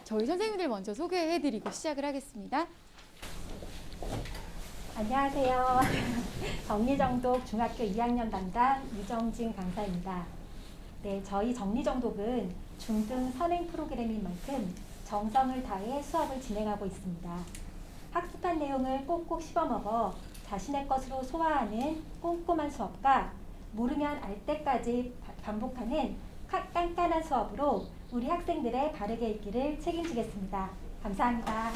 저희 선생님들 먼저 소개해드리고 시작을 하겠습니다. 안녕하세요. 정리정독 중학교 2학년 담당 유정진 강사입니다. 네, 저희 정리정독은 중등 선행 프로그램인 만큼 정성을 다해 수업을 진행하고 있습니다. 학습한 내용을 꼭꼭 씹어먹어 자신의 것으로 소화하는 꼼꼼한 수업과 모르면 알 때까지 반복하는 깐깐한 수업으로 우리 학생들의 바르게 읽기를 책임지겠습니다. 감사합니다.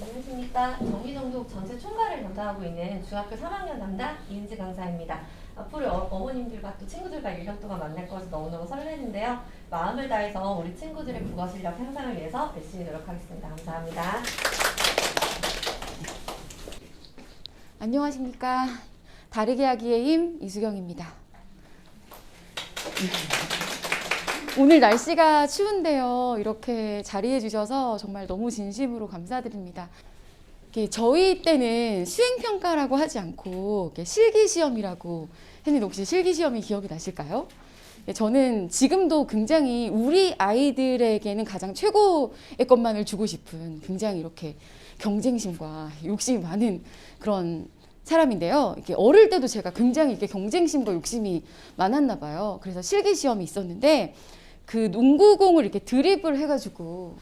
안녕하십니까. 정리정독 전체 총괄을 담당하고 있는 중학교 3학년 담당 이은지 강사입니다. 앞으로 어머님들과 또 친구들과 1년 동안 만날 것을 너무너무 설레는데요. 마음을 다해서 우리 친구들의 국어 실력 향상을 위해서 열심히 노력하겠습니다. 감사합니다. 안녕하십니까. 다르게 하기의 힘 이수경입니다. 오늘 날씨가 추운데요. 이렇게 자리해 주셔서 정말 너무 진심으로 감사드립니다. 저희 때는 수행평가라고 하지 않고 실기시험이라고 했는데 혹시 실기시험이 기억이 나실까요? 저는 지금도 굉장히 우리 아이들에게는 가장 최고의 것만을 주고 싶은 굉장히 이렇게 경쟁심과 욕심이 많은 그런 사람인데요. 이렇게 어릴 때도 제가 굉장히 이렇게 경쟁심과 욕심이 많았나 봐요. 그래서 실기시험이 있었는데 그 농구공을 이렇게 드리블 해가지고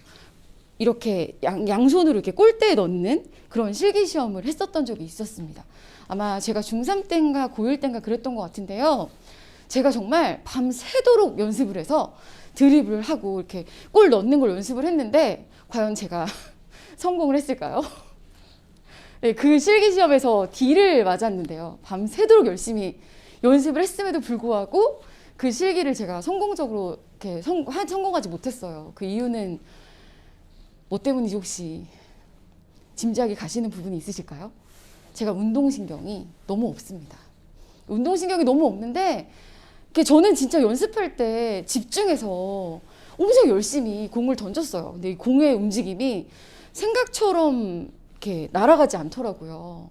이렇게 양손으로 이렇게 골대에 넣는 그런 실기시험을 했었던 적이 있었습니다. 아마 제가 중3 때인가 고1 때인가 그랬던 것 같은데요. 제가 정말 밤새도록 연습을 해서 드리블을 하고 이렇게 골 넣는 걸 연습을 했는데 과연 제가 성공을 했을까요? 네, 그 실기시험에서 D를 맞았는데요. 밤새도록 열심히 연습을 했음에도 불구하고 그 실기를 제가 성공적으로 이렇게 성공하지 못했어요. 그 이유는 뭐 때문인지 혹시 짐작이 가시는 부분이 있으실까요? 제가 운동신경이 너무 없습니다. 운동신경이 너무 없는데 저는 진짜 연습할 때 집중해서 엄청 열심히 공을 던졌어요. 근데 이 공의 움직임이 생각처럼 이렇게 날아가지 않더라고요.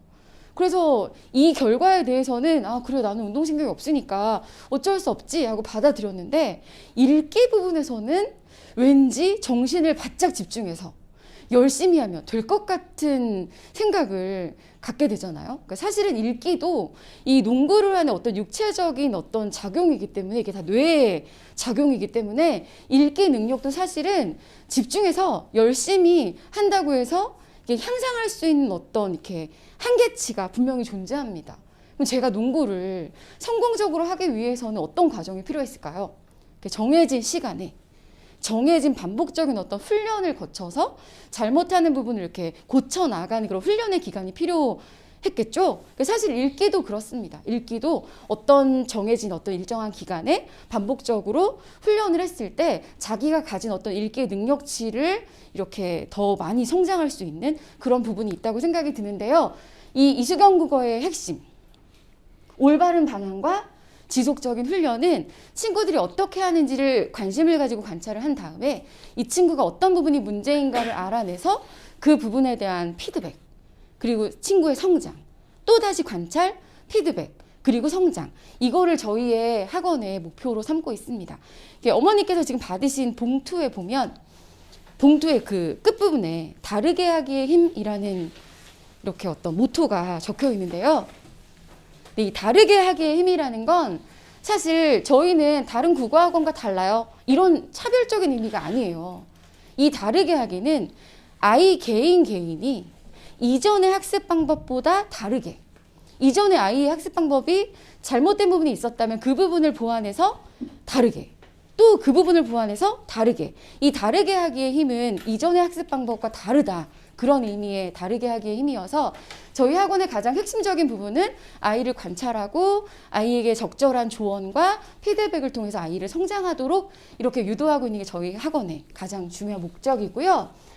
그래서 이 결과에 대해서는 그래 나는 운동신경이 없으니까 어쩔 수 없지 하고 받아들였는데 읽기 부분에서는 왠지 정신을 바짝 집중해서 열심히 하면 될 것 같은 생각을 갖게 되잖아요. 그러니까 사실은 읽기도 이 농구를 하는 어떤 육체적인 어떤 작용이기 때문에 이게 다 뇌의 작용이기 때문에 읽기 능력도 사실은 집중해서 열심히 한다고 해서 향상할 수 있는 어떤 이렇게 한계치가 분명히 존재합니다. 그럼 제가 농구를 성공적으로 하기 위해서는 어떤 과정이 필요했을까요? 정해진 시간에 정해진 반복적인 어떤 훈련을 거쳐서 잘못하는 부분을 이렇게 고쳐 나가는 그런 훈련의 기간이 필요했겠죠. 사실 읽기도 그렇습니다. 읽기도 어떤 정해진 어떤 일정한 기간에 반복적으로 훈련을 했을 때 자기가 가진 어떤 읽기의 능력치를 이렇게 더 많이 성장할 수 있는 그런 부분이 있다고 생각이 드는데요. 이 이수경 국어의 핵심, 올바른 방향과 지속적인 훈련은 친구들이 어떻게 하는지를 관심을 가지고 관찰을 한 다음에 이 친구가 어떤 부분이 문제인가를 알아내서 그 부분에 대한 피드백, 그리고 친구의 성장, 또다시 관찰, 피드백, 그리고 성장, 이거를 저희의 학원의 목표로 삼고 있습니다. 어머니께서 지금 받으신 봉투에 보면 봉투의 그 끝부분에 다르게 하기의 힘이라는 이렇게 어떤 모토가 적혀 있는데요. 이 다르게 하기의 힘이라는 건 사실 저희는 다른 국어학원과 달라요. 이런 차별적인 의미가 아니에요. 이 다르게 하기는 아이 개인이 이전의 학습 방법보다 다르게, 이전의 아이의 학습 방법이 잘못된 부분이 있었다면 그 부분을 보완해서 다르게, 또 그 부분을 보완해서 다르게, 이 다르게 하기의 힘은 이전의 학습 방법과 다르다. 그런 의미의 다르게 하기의 힘이어서 저희 학원의 가장 핵심적인 부분은 아이를 관찰하고 아이에게 적절한 조언과 피드백을 통해서 아이를 성장하도록 이렇게 유도하고 있는 게 저희 학원의 가장 중요한 목적이고요.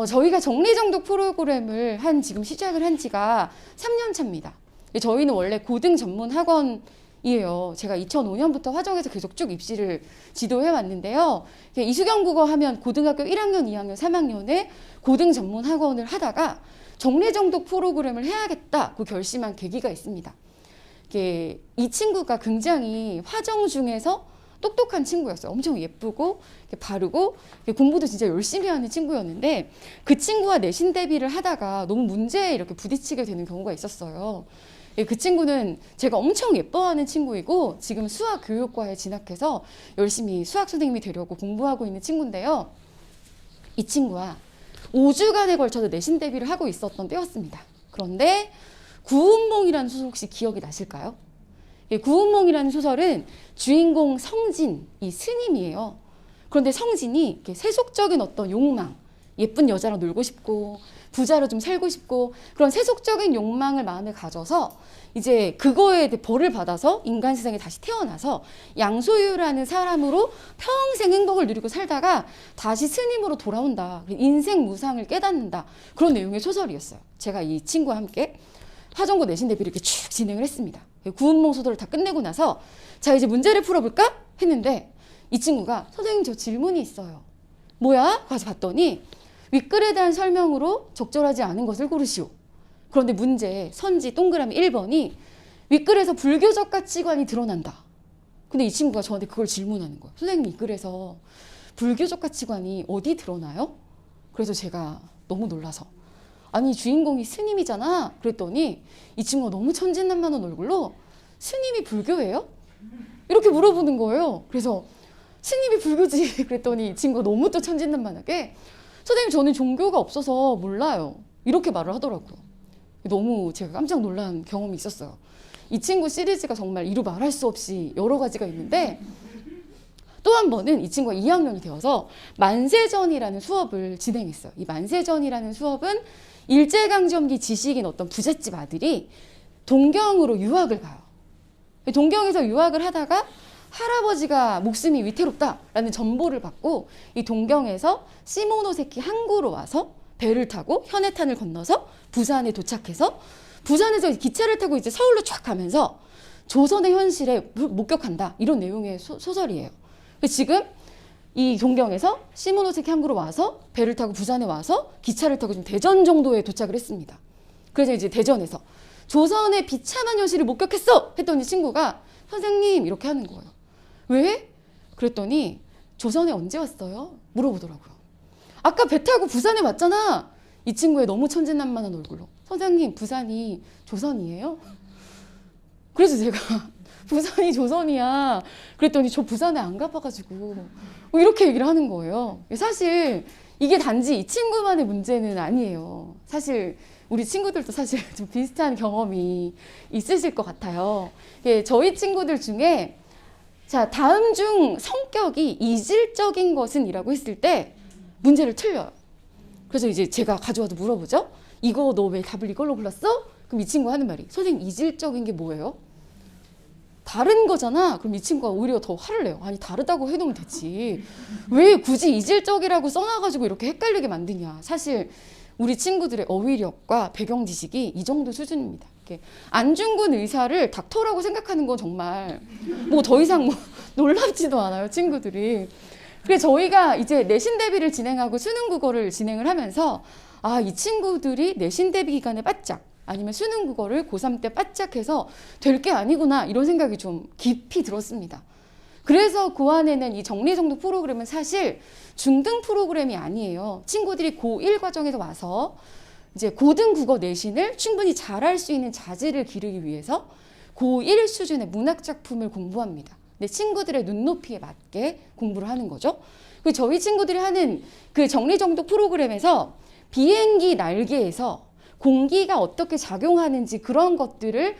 저희가 정리정독 프로그램을 지금 시작을 한 지가 3년 차입니다. 저희는 원래 고등 전문 학원이에요. 제가 2005년부터 화정에서 계속 쭉 입시를 지도해 왔는데요. 이수경 국어 하면 고등학교 1학년, 2학년, 3학년에 고등 전문 학원을 하다가 정리정독 프로그램을 해야겠다고 결심한 계기가 있습니다. 이 친구가 굉장히 화정 중에서 똑똑한 친구였어요. 엄청 예쁘고 바르고 공부도 진짜 열심히 하는 친구였는데 그 친구와 내신 대비를 하다가 너무 문제에 이렇게 부딪히게 되는 경우가 있었어요. 그 친구는 제가 엄청 예뻐하는 친구이고 지금 수학교육과에 진학해서 열심히 수학 선생님이 되려고 공부하고 있는 친구인데요. 이 친구와 5주간에 걸쳐서 내신 대비를 하고 있었던 때였습니다. 그런데 구운몽이라는 소설 혹시 기억이 나실까요? 구운몽이라는 소설은 주인공 성진이 스님이에요. 그런데 성진이 이렇게 세속적인 어떤 욕망, 예쁜 여자랑 놀고 싶고 부자로 좀 살고 싶고 그런 세속적인 욕망을 마음에 가져서 이제 그거에 벌을 받아서 인간 세상에 다시 태어나서 양소유라는 사람으로 평생 행복을 누리고 살다가 다시 스님으로 돌아온다. 인생 무상을 깨닫는다. 그런 내용의 소설이었어요. 제가 이 친구와 함께 화전고 내신 대비를 이렇게 쭉 진행을 했습니다. 구운몽 소설을 다 끝내고 나서 자 이제 문제를 풀어볼까? 했는데 이 친구가 선생님 저 질문이 있어요. 뭐야? 가서 봤더니 윗글에 대한 설명으로 적절하지 않은 것을 고르시오. 그런데 문제 선지 동그라미 1번이 윗글에서 불교적 가치관이 드러난다. 근데 이 친구가 저한테 그걸 질문하는 거예요. 선생님 이 글에서 불교적 가치관이 어디 드러나요? 그래서 제가 너무 놀라서 아니 주인공이 스님이잖아. 그랬더니 이 친구가 너무 천진난만한 얼굴로 스님이 불교예요? 이렇게 물어보는 거예요. 그래서 스님이 불교지. 그랬더니 이 친구가 너무 또 천진난만하게 선생님 저는 종교가 없어서 몰라요. 이렇게 말을 하더라고요. 너무 제가 깜짝 놀란 경험이 있었어요. 이 친구 시리즈가 정말 이루 말할 수 없이 여러 가지가 있는데 또 한 번은 이 친구가 2학년이 되어서 만세전이라는 수업을 진행했어요. 이 만세전이라는 수업은 일제강점기 지식인 어떤 부잣집 아들이 동경으로 유학을 가요. 동경에서 유학을 하다가 할아버지가 목숨이 위태롭다라는 전보를 받고 이 동경에서 시모노세키 항구로 와서 배를 타고 현해탄을 건너서 부산에 도착해서 부산에서 기차를 타고 이제 서울로 쫙 가면서 조선의 현실에 목격한다. 이런 내용의 소설이에요. 지금 이 동경에서 시모노세키 항구로 와서 배를 타고 부산에 와서 기차를 타고 지금 대전 정도에 도착을 했습니다. 그래서 이제 대전에서 조선의 비참한 현실을 목격했어! 했더니 친구가 선생님 이렇게 하는 거예요. 왜? 그랬더니 조선에 언제 왔어요? 물어보더라고요. 아까 배 타고 부산에 왔잖아. 이 친구의 너무 천진난만한 얼굴로 선생님 부산이 조선이에요? 그래서 제가 부산이 조선이야. 그랬더니 저 부산에 안 가봐가지고 이렇게 얘기를 하는 거예요. 사실 이게 단지 이 친구만의 문제는 아니에요. 사실 우리 친구들도 사실 좀 비슷한 경험이 있으실 것 같아요. 저희 친구들 중에 자 다음 중 성격이 이질적인 것은 이라고 했을 때 문제를 틀려요. 그래서 이제 제가 가져와서 물어보죠. 이거 너 왜 답을 이걸로 골랐어? 그럼 이 친구가 하는 말이 선생님 이질적인 게 뭐예요? 다른 거잖아. 그럼 이 친구가 오히려 더 화를 내요. 아니 다르다고 해놓으면 되지. 왜 굳이 이질적이라고 써놔가지고 이렇게 헷갈리게 만드냐. 사실 우리 친구들의 어휘력과 배경 지식이 이 정도 수준입니다. 안중근 의사를 닥터라고 생각하는 건 정말 뭐 더 이상 뭐 놀랍지도 않아요. 친구들이. 그래서 저희가 이제 내신 대비를 진행하고 수능 국어를 진행을 하면서 아, 이 친구들이 내신 대비 기간에 바짝 아니면 수능 국어를 고3 때 바짝 해서 될 게 아니구나 이런 생각이 좀 깊이 들었습니다. 그래서 그 안에는 이 정리정독 프로그램은 사실 중등 프로그램이 아니에요. 친구들이 고1 과정에서 와서 이제 고등 국어 내신을 충분히 잘할 수 있는 자질을 기르기 위해서 고1 수준의 문학 작품을 공부합니다. 내 친구들의 눈높이에 맞게 공부를 하는 거죠. 그 저희 친구들이 하는 그 정리정독 프로그램에서 비행기 날개에서 공기가 어떻게 작용하는지 그런 것들을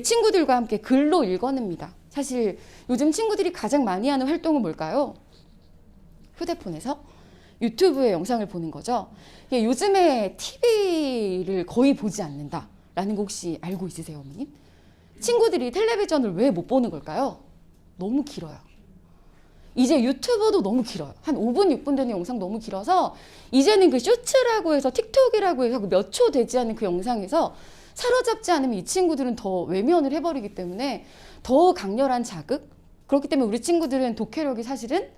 친구들과 함께 글로 읽어냅니다. 사실 요즘 친구들이 가장 많이 하는 활동은 뭘까요? 휴대폰에서 유튜브의 영상을 보는 거죠. 요즘에 TV를 거의 보지 않는다라는 거 혹시 알고 있으세요, 어머님? 친구들이 텔레비전을 왜 못 보는 걸까요? 너무 길어요. 이제 유튜브도 너무 길어요. 한 5분, 6분 되는 영상 너무 길어서 이제는 그 쇼츠라고 해서 틱톡이라고 해서 몇 초 되지 않는 그 영상에서 사로잡지 않으면 이 친구들은 더 외면을 해버리기 때문에 더 강렬한 자극? 그렇기 때문에 우리 친구들은 독해력이 사실은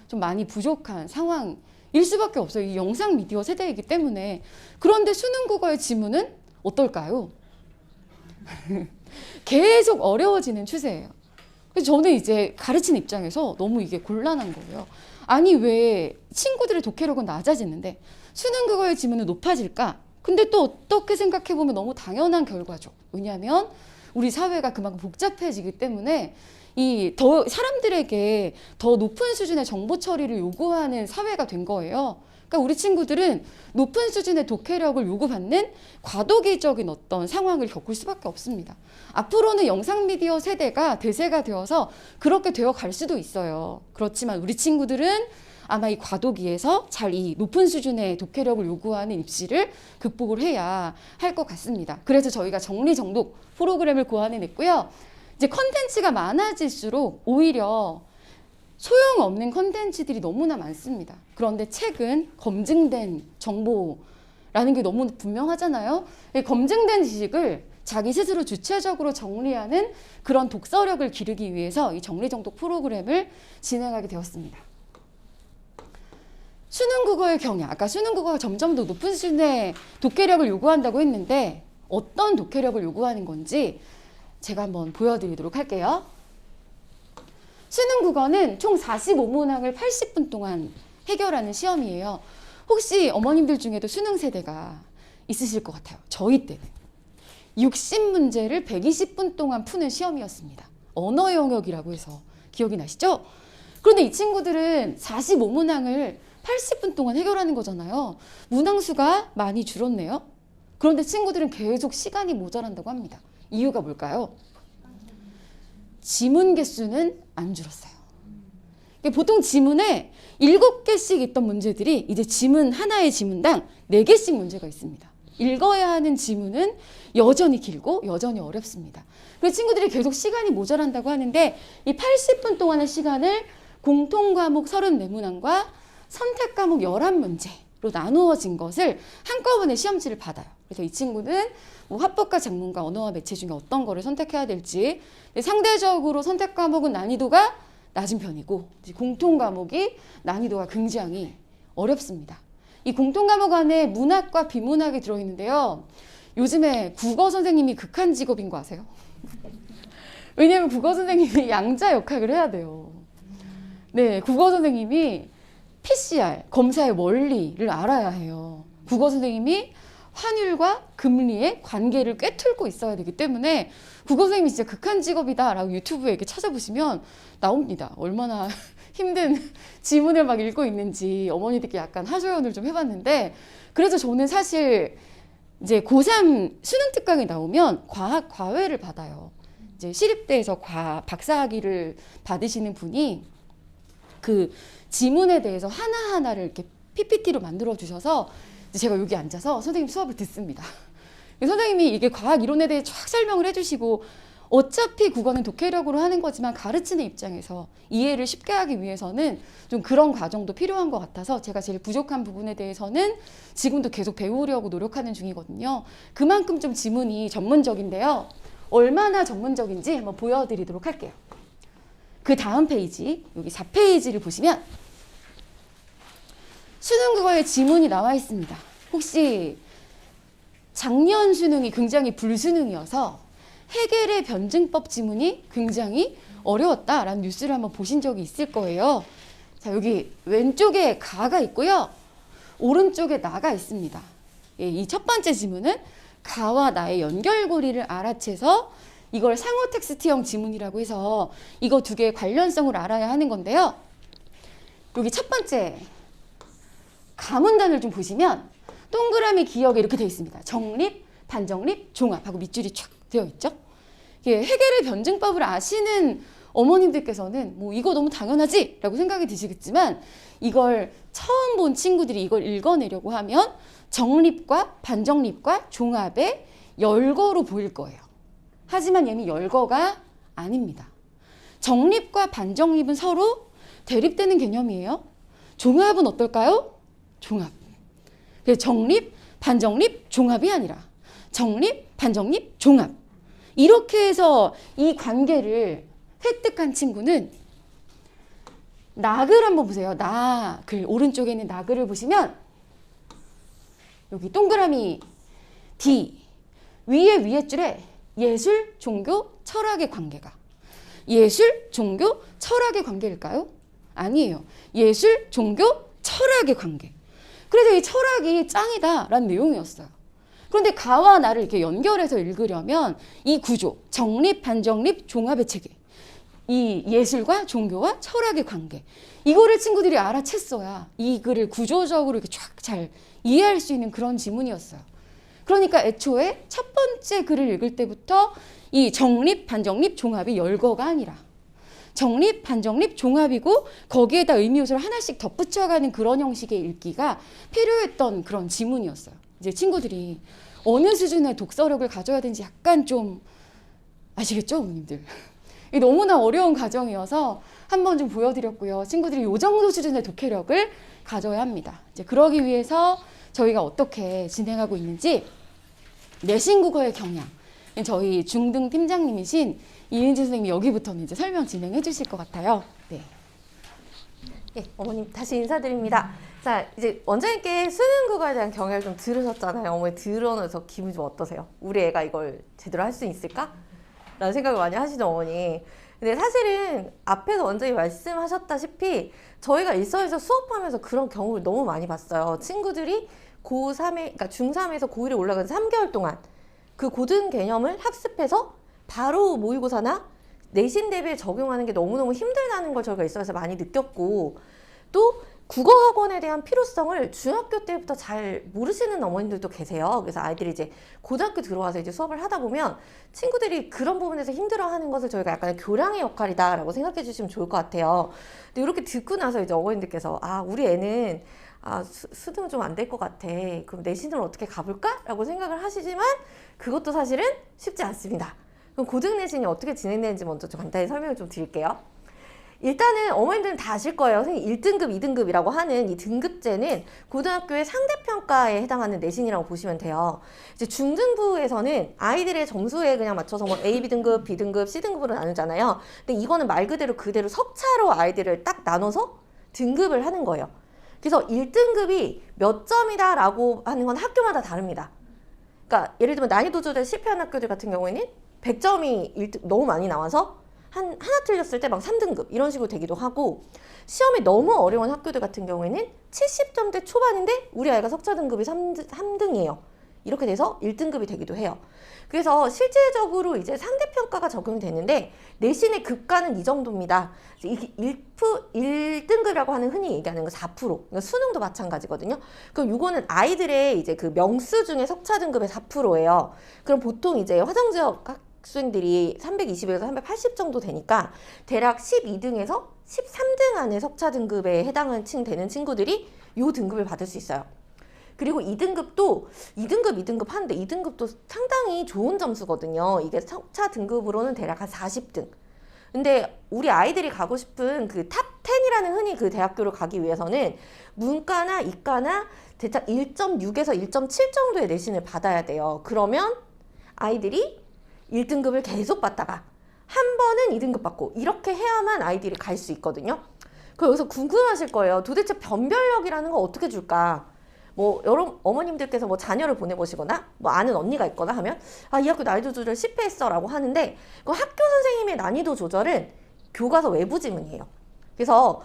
좀 많이 부족한 상황일 수밖에 없어요. 이 영상 미디어 세대이기 때문에. 그런데 수능 국어의 지문은 어떨까요? 계속 어려워지는 추세예요. 그래서 저는 이제 가르치는 입장에서 너무 이게 곤란한 거예요. 아니 왜 친구들의 독해력은 낮아지는데 수능 그거의 지문은 높아질까? 근데 또 어떻게 생각해보면 너무 당연한 결과죠. 왜냐하면 우리 사회가 그만큼 복잡해지기 때문에 이 더 사람들에게 더 높은 수준의 정보 처리를 요구하는 사회가 된 거예요. 그러니까 우리 친구들은 높은 수준의 독해력을 요구받는 과도기적인 어떤 상황을 겪을 수밖에 없습니다. 앞으로는 영상미디어 세대가 대세가 되어서 그렇게 되어 갈 수도 있어요. 그렇지만 우리 친구들은 아마 이 과도기에서 잘 이 높은 수준의 독해력을 요구하는 입시를 극복을 해야 할 것 같습니다. 그래서 저희가 정리정독 프로그램을 고안해냈고요. 이제 컨텐츠가 많아질수록 오히려 소용없는 컨텐츠들이 너무나 많습니다. 그런데 책은 검증된 정보라는 게 너무 분명하잖아요. 검증된 지식을 자기 스스로 주체적으로 정리하는 그런 독서력을 기르기 위해서 이 정리정독 프로그램을 진행하게 되었습니다. 수능 국어의 경향, 아까 수능 국어가 점점 더 높은 수준의 독해력을 요구한다고 했는데 어떤 독해력을 요구하는 건지 제가 한번 보여드리도록 할게요. 수능 국어는 총 45문항을 80분 동안 해결하는 시험이에요. 혹시 어머님들 중에도 수능 세대가 있으실 것 같아요. 저희 때는 60문제를 120분 동안 푸는 시험이었습니다. 언어 영역이라고 해서 기억이 나시죠? 그런데 이 친구들은 45문항을 80분 동안 해결하는 거잖아요. 문항수가 많이 줄었네요. 그런데 친구들은 계속 시간이 모자란다고 합니다. 이유가 뭘까요? 지문 개수는 안 줄었어요. 보통 지문에 7개씩 있던 문제들이 이제 지문 하나의 지문당 4개씩 문제가 있습니다. 읽어야 하는 지문은 여전히 길고 여전히 어렵습니다. 그래서 친구들이 계속 시간이 모자란다고 하는데 이 80분 동안의 시간을 공통과목 34문항과 선택과목 11문제로 나누어진 것을 한꺼번에 시험지를 받아요. 그래서 이 친구는 뭐 화법과 작문과 언어와 매체 중에 어떤 거를 선택해야 될지 상대적으로 선택 과목은 난이도가 낮은 편이고 공통 과목이 난이도가 굉장히 어렵습니다. 이 공통 과목 안에 문학과 비문학이 들어있는데요. 요즘에 국어 선생님이 극한 직업인 거 아세요? 왜냐하면 국어 선생님이 양자 역학을 해야 돼요. 네, 국어 선생님이 PCR, 검사의 원리를 알아야 해요. 국어 선생님이 환율과 금리의 관계를 꿰뚫고 있어야 되기 때문에 국어 선생님이 진짜 극한 직업이다라고 유튜브에 이렇게 찾아보시면 나옵니다. 얼마나 힘든 지문을 막 읽고 있는지 어머니들께 약간 하소연을 좀 해봤는데 그래서 저는 사실 이제 고3 수능 특강이 나오면 과학 과외를 받아요. 이제 시립대에서 박사학위를 받으시는 분이 그 지문에 대해서 하나하나를 이렇게 PPT로 만들어 주셔서 제가 여기 앉아서 선생님 수업을 듣습니다. 선생님이 이게 과학 이론에 대해 쫙 설명을 해주시고 어차피 국어는 독해력으로 하는 거지만 가르치는 입장에서 이해를 쉽게 하기 위해서는 좀 그런 과정도 필요한 것 같아서 제가 제일 부족한 부분에 대해서는 지금도 계속 배우려고 노력하는 중이거든요. 그만큼 좀 지문이 전문적인데요. 얼마나 전문적인지 한번 보여드리도록 할게요. 그 다음 페이지, 여기 4페이지를 보시면 수능 국어의 지문이 나와 있습니다. 혹시 작년 수능이 굉장히 불수능이어서 해겔의 변증법 지문이 굉장히 어려웠다라는 뉴스를 한번 보신 적이 있을 거예요. 자, 여기 왼쪽에 가가 있고요. 오른쪽에 나가 있습니다. 이 첫 번째 지문은 가와 나의 연결고리를 알아채서 이걸 상호 텍스트형 지문이라고 해서 이거 두 개의 관련성을 알아야 하는 건데요. 여기 첫 번째 가문단을 좀 보시면 동그라미 기역에 이렇게 되어 있습니다. 정립, 반정립, 종합하고 밑줄이 쫙 되어 있죠. 해겔의 변증법을 아시는 어머님들께서는 뭐 이거 너무 당연하지? 라고 생각이 드시겠지만 이걸 처음 본 친구들이 이걸 읽어내려고 하면 정립과 반정립과 종합의 열거로 보일 거예요. 하지만 얘는 열거가 아닙니다. 정립과 반정립은 서로 대립되는 개념이에요. 종합은 어떨까요? 종합. 정립, 반정립, 종합이 아니라 정립, 반정립, 종합. 이렇게 해서 이 관계를 획득한 친구는 나글 한번 보세요. 나글. 오른쪽에 있는 나글을 보시면 여기 동그라미 D 위에 줄에 예술, 종교, 철학의 관계가. 예술, 종교, 철학의 관계일까요? 아니에요. 예술, 종교, 철학의 관계. 그래서 이 철학이 짱이다라는 내용이었어요. 그런데 가와 나를 이렇게 연결해서 읽으려면 이 구조, 정립, 반정립, 종합의 체계, 이 예술과 종교와 철학의 관계, 이거를 친구들이 알아챘어야 이 글을 구조적으로 이렇게 쫙 잘 이해할 수 있는 그런 지문이었어요. 그러니까 애초에 첫 번째 글을 읽을 때부터 이 정립, 반정립, 종합이 열거가 아니라 정립, 반정립, 종합이고 거기에다 의미 요소를 하나씩 덧붙여가는 그런 형식의 읽기가 필요했던 그런 지문이었어요. 이제 친구들이 어느 수준의 독서력을 가져야 되는지 약간 좀 아시겠죠, 어머님들? 이게 너무나 어려운 과정이어서 한번 좀 보여드렸고요. 친구들이 이 정도 수준의 독해력을 가져야 합니다. 이제 그러기 위해서 저희가 어떻게 진행하고 있는지 내신국어의 경향, 저희 중등 팀장님이신 이은지 선생님이 여기부터는 이제 설명 진행해 주실 것 같아요. 네. 예, 어머님 다시 인사드립니다. 자, 이제 원장님께 수능 국어에 대한 경향을 좀 들으셨잖아요. 어머니 들어서 기분이 좀 어떠세요? 우리 애가 이걸 제대로 할 수 있을까? 라는 생각을 많이 하시죠, 어머니. 근데 사실은 앞에서 원장님이 말씀하셨다시피 저희가 일선에서 수업하면서 그런 경우를 너무 많이 봤어요. 친구들이 고3에, 그러니까 중3에서 고1에 올라가는 3개월 동안 그 고등 개념을 학습해서 바로 모의고사나 내신 대비에 적용하는 게 너무너무 힘들다는 걸 저희가 일선에서 많이 느꼈고, 또 국어학원에 대한 필요성을 중학교 때부터 잘 모르시는 어머님들도 계세요. 그래서 아이들이 이제 고등학교 들어와서 이제 수업을 하다 보면 친구들이 그런 부분에서 힘들어하는 것을 저희가 약간 교량의 역할이다라고 생각해 주시면 좋을 것 같아요. 근데 이렇게 듣고 나서 이제 어머님들께서 우리 애는 수능은 좀 안 될 것 같아. 그럼 내신으로 어떻게 가볼까? 라고 생각을 하시지만 그것도 사실은 쉽지 않습니다. 그럼 고등 내신이 어떻게 진행되는지 먼저 좀 간단히 설명을 좀 드릴게요. 일단은 어머님들은 다 아실 거예요. 선생님 1등급, 2등급이라고 하는 이 등급제는 고등학교의 상대평가에 해당하는 내신이라고 보시면 돼요. 이제 중등부에서는 아이들의 점수에 그냥 맞춰서 뭐 A, B등급, B등급, C등급으로 나누잖아요. 근데 이거는 말 그대로 석차로 아이들을 딱 나눠서 등급을 하는 거예요. 그래서 1등급이 몇 점이다 라고 하는 건 학교마다 다릅니다. 그러니까 예를 들면 난이도 조절 실패한 학교들 같은 경우에는 100점이 너무 많이 나와서 하나 틀렸을 때 막 3등급 이런 식으로 되기도 하고, 시험이 너무 어려운 학교들 같은 경우에는 70점대 초반인데 우리 아이가 석차 등급이 3등이에요. 이렇게 돼서 1등급이 되기도 해요. 그래서 실질적으로 이제 상대평가가 적용이 되는데 내신의 급가는 이 정도입니다. 1등급이라고 하는 흔히 얘기하는 거 4%. 그러니까 수능도 마찬가지거든요. 그럼 이거는 아이들의 이제 그 명수 중에 석차 등급의 4%예요. 그럼 보통 이제 화성지역 학생들이 320에서 380 정도 되니까 대략 12등에서 13등 안에 석차 등급에 해당하는 되는 친구들이 이 등급을 받을 수 있어요. 그리고 2등급도 2등급 하는데 2등급도 상당히 좋은 점수거든요. 이게 석차 등급으로는 대략 한 40등. 근데 우리 아이들이 가고 싶은 그 탑 10이라는 흔히 그 대학교를 가기 위해서는 문과나 이과나 대략 1.6에서 1.7 정도의 내신을 받아야 돼요. 그러면 아이들이 1등급을 계속 받다가 한 번은 2등급 받고 이렇게 해야만 아이들이 갈 수 있거든요. 그럼 여기서 궁금하실 거예요. 도대체 변별력이라는 거 어떻게 줄까? 뭐 여러 어머님들께서 뭐 자녀를 보내보시거나 뭐 아는 언니가 있거나 하면 이 학교 난이도 조절 실패했어 라고 하는데, 그 학교 선생님의 난이도 조절은 교과서 외부 지문이에요. 그래서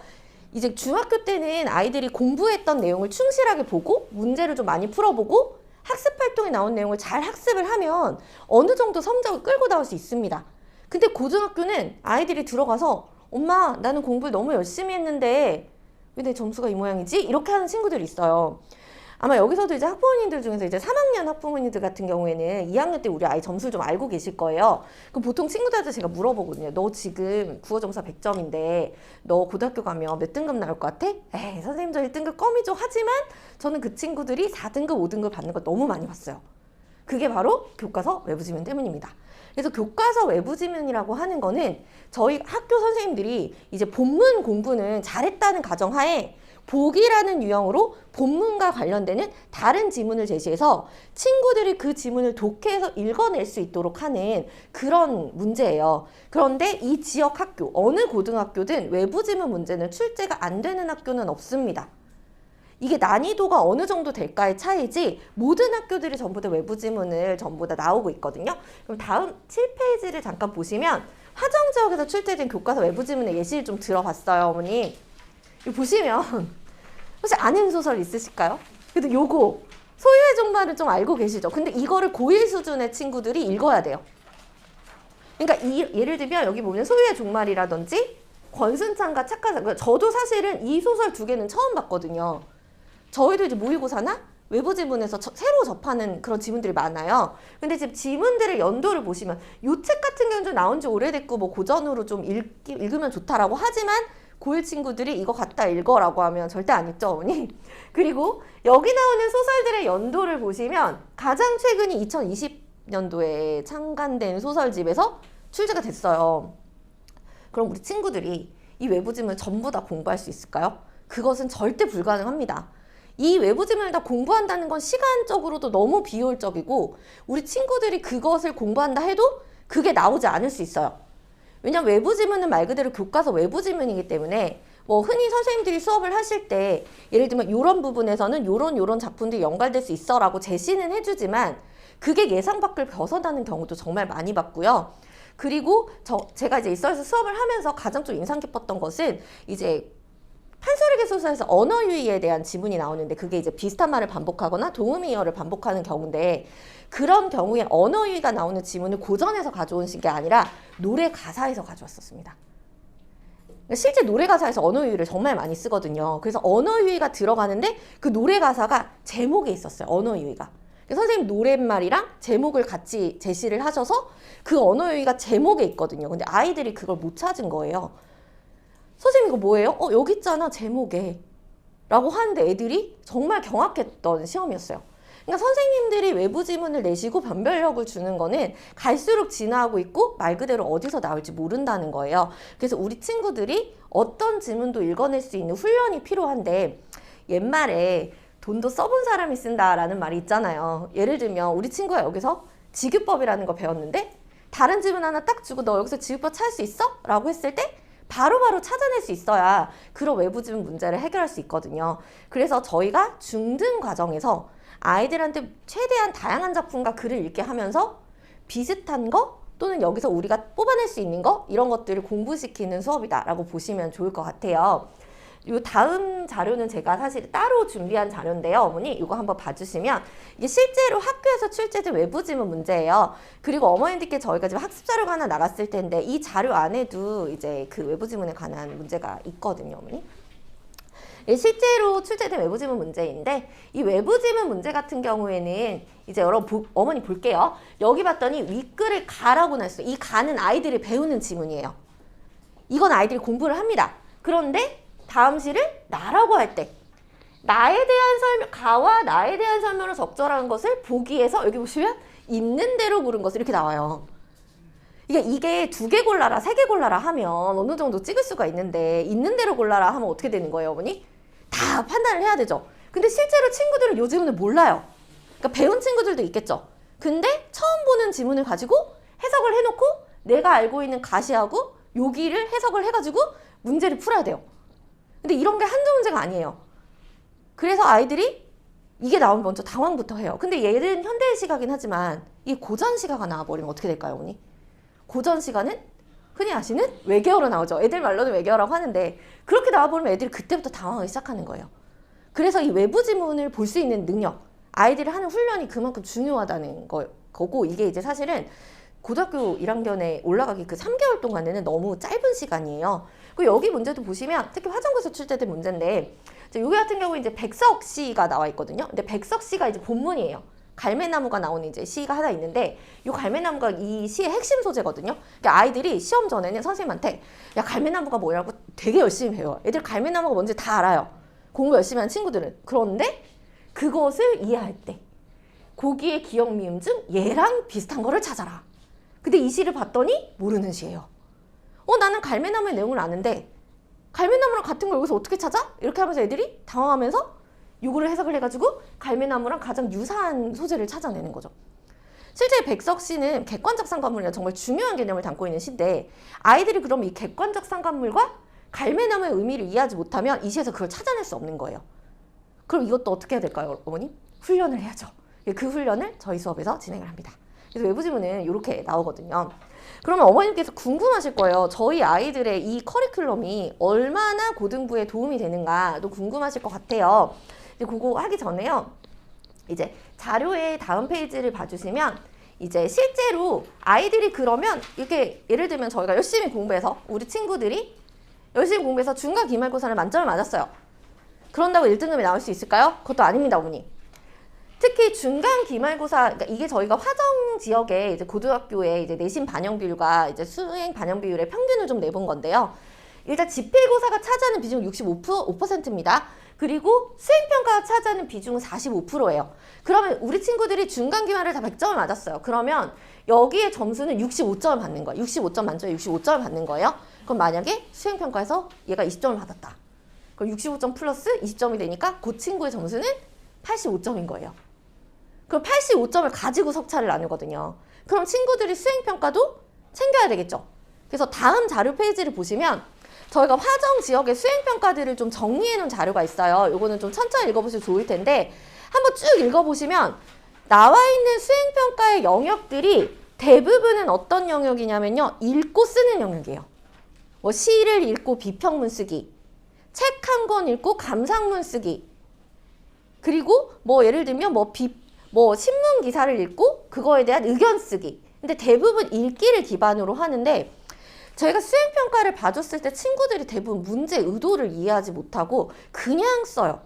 이제 중학교 때는 아이들이 공부했던 내용을 충실하게 보고 문제를 좀 많이 풀어보고 학습활동에 나온 내용을 잘 학습을 하면 어느 정도 성적을 끌고 나올 수 있습니다. 근데 고등학교는 아이들이 들어가서 엄마 나는 공부를 너무 열심히 했는데 왜 내 점수가 이 모양이지? 이렇게 하는 친구들이 있어요. 아마 여기서도 이제 학부모님들 중에서 이제 3학년 학부모님들 같은 경우에는 2학년 때 우리 아이 점수를 좀 알고 계실 거예요. 그럼 보통 친구들한테 제가 물어보거든요. 너 지금 국어 점수가 100점인데 너 고등학교 가면 몇 등급 나올 것 같아? 에이 선생님 저 1등급 껌이죠. 하지만 저는 그 친구들이 4등급, 5등급 받는 거 너무 많이 봤어요. 그게 바로 교과서 외부 지문 때문입니다. 그래서 교과서 외부 지문이라고 하는 거는 저희 학교 선생님들이 이제 본문 공부는 잘했다는 가정하에 보기라는 유형으로 본문과 관련되는 다른 지문을 제시해서 친구들이 그 지문을 독해해서 읽어낼 수 있도록 하는 그런 문제예요. 그런데 이 지역 학교, 어느 고등학교든 외부 지문 문제는 출제가 안 되는 학교는 없습니다. 이게 난이도가 어느 정도 될까의 차이지 모든 학교들이 전부 다 외부 지문을 전부 다 나오고 있거든요. 그럼 다음 7페이지를 잠깐 보시면 하정 지역에서 출제된 교과서 외부 지문의 예시를 좀 들어봤어요, 어머니. 이거 보시면 혹시 아는 소설 있으실까요? 그래도 요거 소유의 종말은 좀 알고 계시죠? 근데 이거를 고1 수준의 친구들이 읽어야 돼요. 그러니까 예를 들면 여기 보면 소유의 종말이라든지 권순창과 착한 사람. 저도 사실은 이 소설 두 개는 처음 봤거든요. 저희도 이제 모의고사나 외부 지문에서 새로 접하는 그런 지문들이 많아요. 근데 지금 지문들의 연도를 보시면 이 책 같은 경우는 좀 나온 지 오래됐고 뭐 고전으로 좀 읽으면 좋다라고 하지만 고1 친구들이 이거 갖다 읽어라고 하면 절대 안 읽죠, 어머니. 그리고 여기 나오는 소설들의 연도를 보시면 가장 최근이 2020년도에 창간된 소설집에서 출제가 됐어요. 그럼 우리 친구들이 이 외부 지문을 전부 다 공부할 수 있을까요? 그것은 절대 불가능합니다. 이 외부 지문을 다 공부한다는 건 시간적으로도 너무 비효율적이고 우리 친구들이 그것을 공부한다 해도 그게 나오지 않을 수 있어요. 왜냐면 외부 지문은 말 그대로 교과서 외부 지문이기 때문에 뭐 흔히 선생님들이 수업을 하실 때 예를 들면 이런 부분에서는 요런 작품들이 연관될 수 있어 라고 제시는 해주지만 그게 예상 밖을 벗어나는 경우도 정말 많이 봤고요. 그리고 제가 이제 이서에서 수업을 하면서 가장 좀 인상 깊었던 것은 이제 판소리계 소설에서 언어 유희에 대한 지문이 나오는데 그게 이제 비슷한 말을 반복하거나 동음이어를 반복하는 경우인데 그런 경우에 언어 유희가 나오는 지문을 고전에서 가져오신 게 아니라 노래 가사에서 가져왔었습니다. 실제 노래 가사에서 언어 유희를 정말 많이 쓰거든요. 그래서 언어 유희가 들어가는데 그 노래 가사가 제목에 있었어요. 언어 유희가. 선생님 노랫말이랑 제목을 같이 제시를 하셔서 그 언어 유희가 제목에 있거든요. 근데 아이들이 그걸 못 찾은 거예요. 선생님 이거 뭐예요? 여기 있잖아 제목에 라고 하는데 애들이 정말 경악했던 시험이었어요. 그러니까 선생님들이 외부 지문을 내시고 변별력을 주는 거는 갈수록 진화하고 있고 말 그대로 어디서 나올지 모른다는 거예요. 그래서 우리 친구들이 어떤 지문도 읽어낼 수 있는 훈련이 필요한데 옛말에 돈도 써본 사람이 쓴다라는 말이 있잖아요. 예를 들면 우리 친구가 여기서 지규법이라는 거 배웠는데 다른 지문 하나 딱 주고 너 여기서 지규법 찾을 수 있어? 라고 했을 때 바로바로 찾아낼 수 있어야 그런 외부 지문 문제를 해결할 수 있거든요. 그래서 저희가 중등 과정에서 아이들한테 최대한 다양한 작품과 글을 읽게 하면서 비슷한 거 또는 여기서 우리가 뽑아낼 수 있는 거 이런 것들을 공부시키는 수업이다라고 보시면 좋을 것 같아요. 요 다음 자료는 제가 사실 따로 준비한 자료인데요. 어머니 이거 한번 봐주시면 이게 실제로 학교에서 출제된 외부 지문 문제예요. 그리고 어머님들께 저희가 지금 학습 자료가 하나 나갔을 텐데 이 자료 안에도 이제 그 외부 지문에 관한 문제가 있거든요, 어머니. 실제로 출제된 외부 지문 문제인데 이 외부 지문 문제 같은 경우에는 이제 여러분 어머니 볼게요. 여기 봤더니 윗글을 가라고 놨어요. 이 가는 아이들이 배우는 지문이에요. 이건 아이들이 공부를 합니다. 그런데 다음 시를 나라고 할 때 나에 대한 설명, 가와 나에 대한 설명으로 적절한 것을 보기에서 여기 보시면 있는 대로 고른 것을 이렇게 나와요. 이게 2개 골라라, 3개 골라라 하면 어느 정도 찍을 수가 있는데 있는 대로 골라라 하면 어떻게 되는 거예요, 어머니? 다 판단을 해야 되죠. 근데 실제로 친구들은 요 지문을 몰라요. 그러니까 배운 친구들도 있겠죠. 근데 처음 보는 지문을 가지고 해석을 해놓고 내가 알고 있는 가시하고 여기를 해석을 해가지고 문제를 풀어야 돼요. 근데 이런 게 한두 문제가 아니에요. 그래서 아이들이 이게 나오면 먼저 당황부터 해요. 근데 얘는 현대의 시각이긴 하지만 이 고전 시가가 나와버리면 어떻게 될까요, 어머니? 고전 시가는 흔히 아시는 외계어로 나오죠. 애들 말로는 외계어라고 하는데 그렇게 나와버리면 애들이 그때부터 당황하기 시작하는 거예요. 그래서 이 외부 지문을 볼 수 있는 능력, 아이들이 하는 훈련이 그만큼 중요하다는 거고 이게 이제 사실은 고등학교 1학년에 올라가기 그 3개월 동안에는 너무 짧은 시간이에요. 그리고 여기 문제도 보시면 특히 화정고에서 출제된 문제인데 여기 같은 경우에 이제 백석 시가 나와 있거든요. 근데 백석 시가 이제 본문이에요. 갈매나무가 나오는 이제 시가 하나 있는데 이 갈매나무가 이 시의 핵심 소재거든요. 그러니까 아이들이 시험 전에는 선생님한테 야 갈매나무가 뭐라고 되게 열심히 배워요. 애들 갈매나무가 뭔지 다 알아요. 공부 열심히 하는 친구들은. 그런데 그것을 이해할 때 고기의 기억 미음 중 얘랑 비슷한 거를 찾아라. 근데 이 시를 봤더니 모르는 시예요. 나는 갈매나무의 내용을 아는데 갈매나무랑 같은 걸 여기서 어떻게 찾아? 이렇게 하면서 애들이 당황하면서 요거를 해석을 해가지고 갈매나무랑 가장 유사한 소재를 찾아내는 거죠. 실제 백석 시는 객관적 상관물이라 정말 중요한 개념을 담고 있는 시인데 아이들이 그럼 이 객관적 상관물과 갈매나무의 의미를 이해하지 못하면 이 시에서 그걸 찾아낼 수 없는 거예요. 그럼 이것도 어떻게 해야 될까요, 어머니? 훈련을 해야죠. 그 훈련을 저희 수업에서 진행을 합니다. 그래서 외부 지문은 이렇게 나오거든요. 그러면 어머님께서 궁금하실 거예요. 저희 아이들의 이 커리큘럼이 얼마나 고등부에 도움이 되는가도 궁금하실 것 같아요. 이제 그거 하기 전에요. 이제 자료의 다음 페이지를 봐주시면 이제 실제로 아이들이 그러면 이렇게 예를 들면 저희가 열심히 공부해서 우리 친구들이 열심히 공부해서 중간 기말고사를 만점을 맞았어요. 그런다고 1등급이 나올 수 있을까요? 그것도 아닙니다, 어머니. 특히 중간 기말고사, 그러니까 이게 저희가 화정 지역의 이제 고등학교의 이제 내신 반영 비율과 이제 수행 반영 비율의 평균을 좀 내본 건데요. 일단 지필고사가 차지하는 비중은 65%입니다. 그리고 수행평가가 차지하는 비중은 45%예요. 그러면 우리 친구들이 중간 기말을 다 100점을 맞았어요. 그러면 여기에 점수는 65점을 받는 거예요. 65점 만점에 65점을 받는 거예요. 그럼 만약에 수행평가에서 얘가 20점을 받았다. 그럼 65점 플러스 20점이 되니까 그 친구의 점수는 85점인 거예요. 그럼 85점을 가지고 석차를 나누거든요. 그럼 친구들이 수행평가도 챙겨야 되겠죠. 그래서 다음 자료 페이지를 보시면 저희가 화정 지역의 수행평가들을 좀 정리해 놓은 자료가 있어요. 요거는 좀 천천히 읽어보시면 좋을 텐데 한번 쭉 읽어보시면 나와 있는 수행평가의 영역들이 대부분은 어떤 영역이냐면요. 읽고 쓰는 영역이에요. 뭐 시를 읽고 비평문 쓰기, 책 한 권 읽고 감상문 쓰기, 그리고 뭐 예를 들면 뭐 신문 기사를 읽고 그거에 대한 의견 쓰기. 근데 대부분 읽기를 기반으로 하는데 저희가 수행평가를 봐줬을 때 친구들이 대부분 문제 의도를 이해하지 못하고 그냥 써요.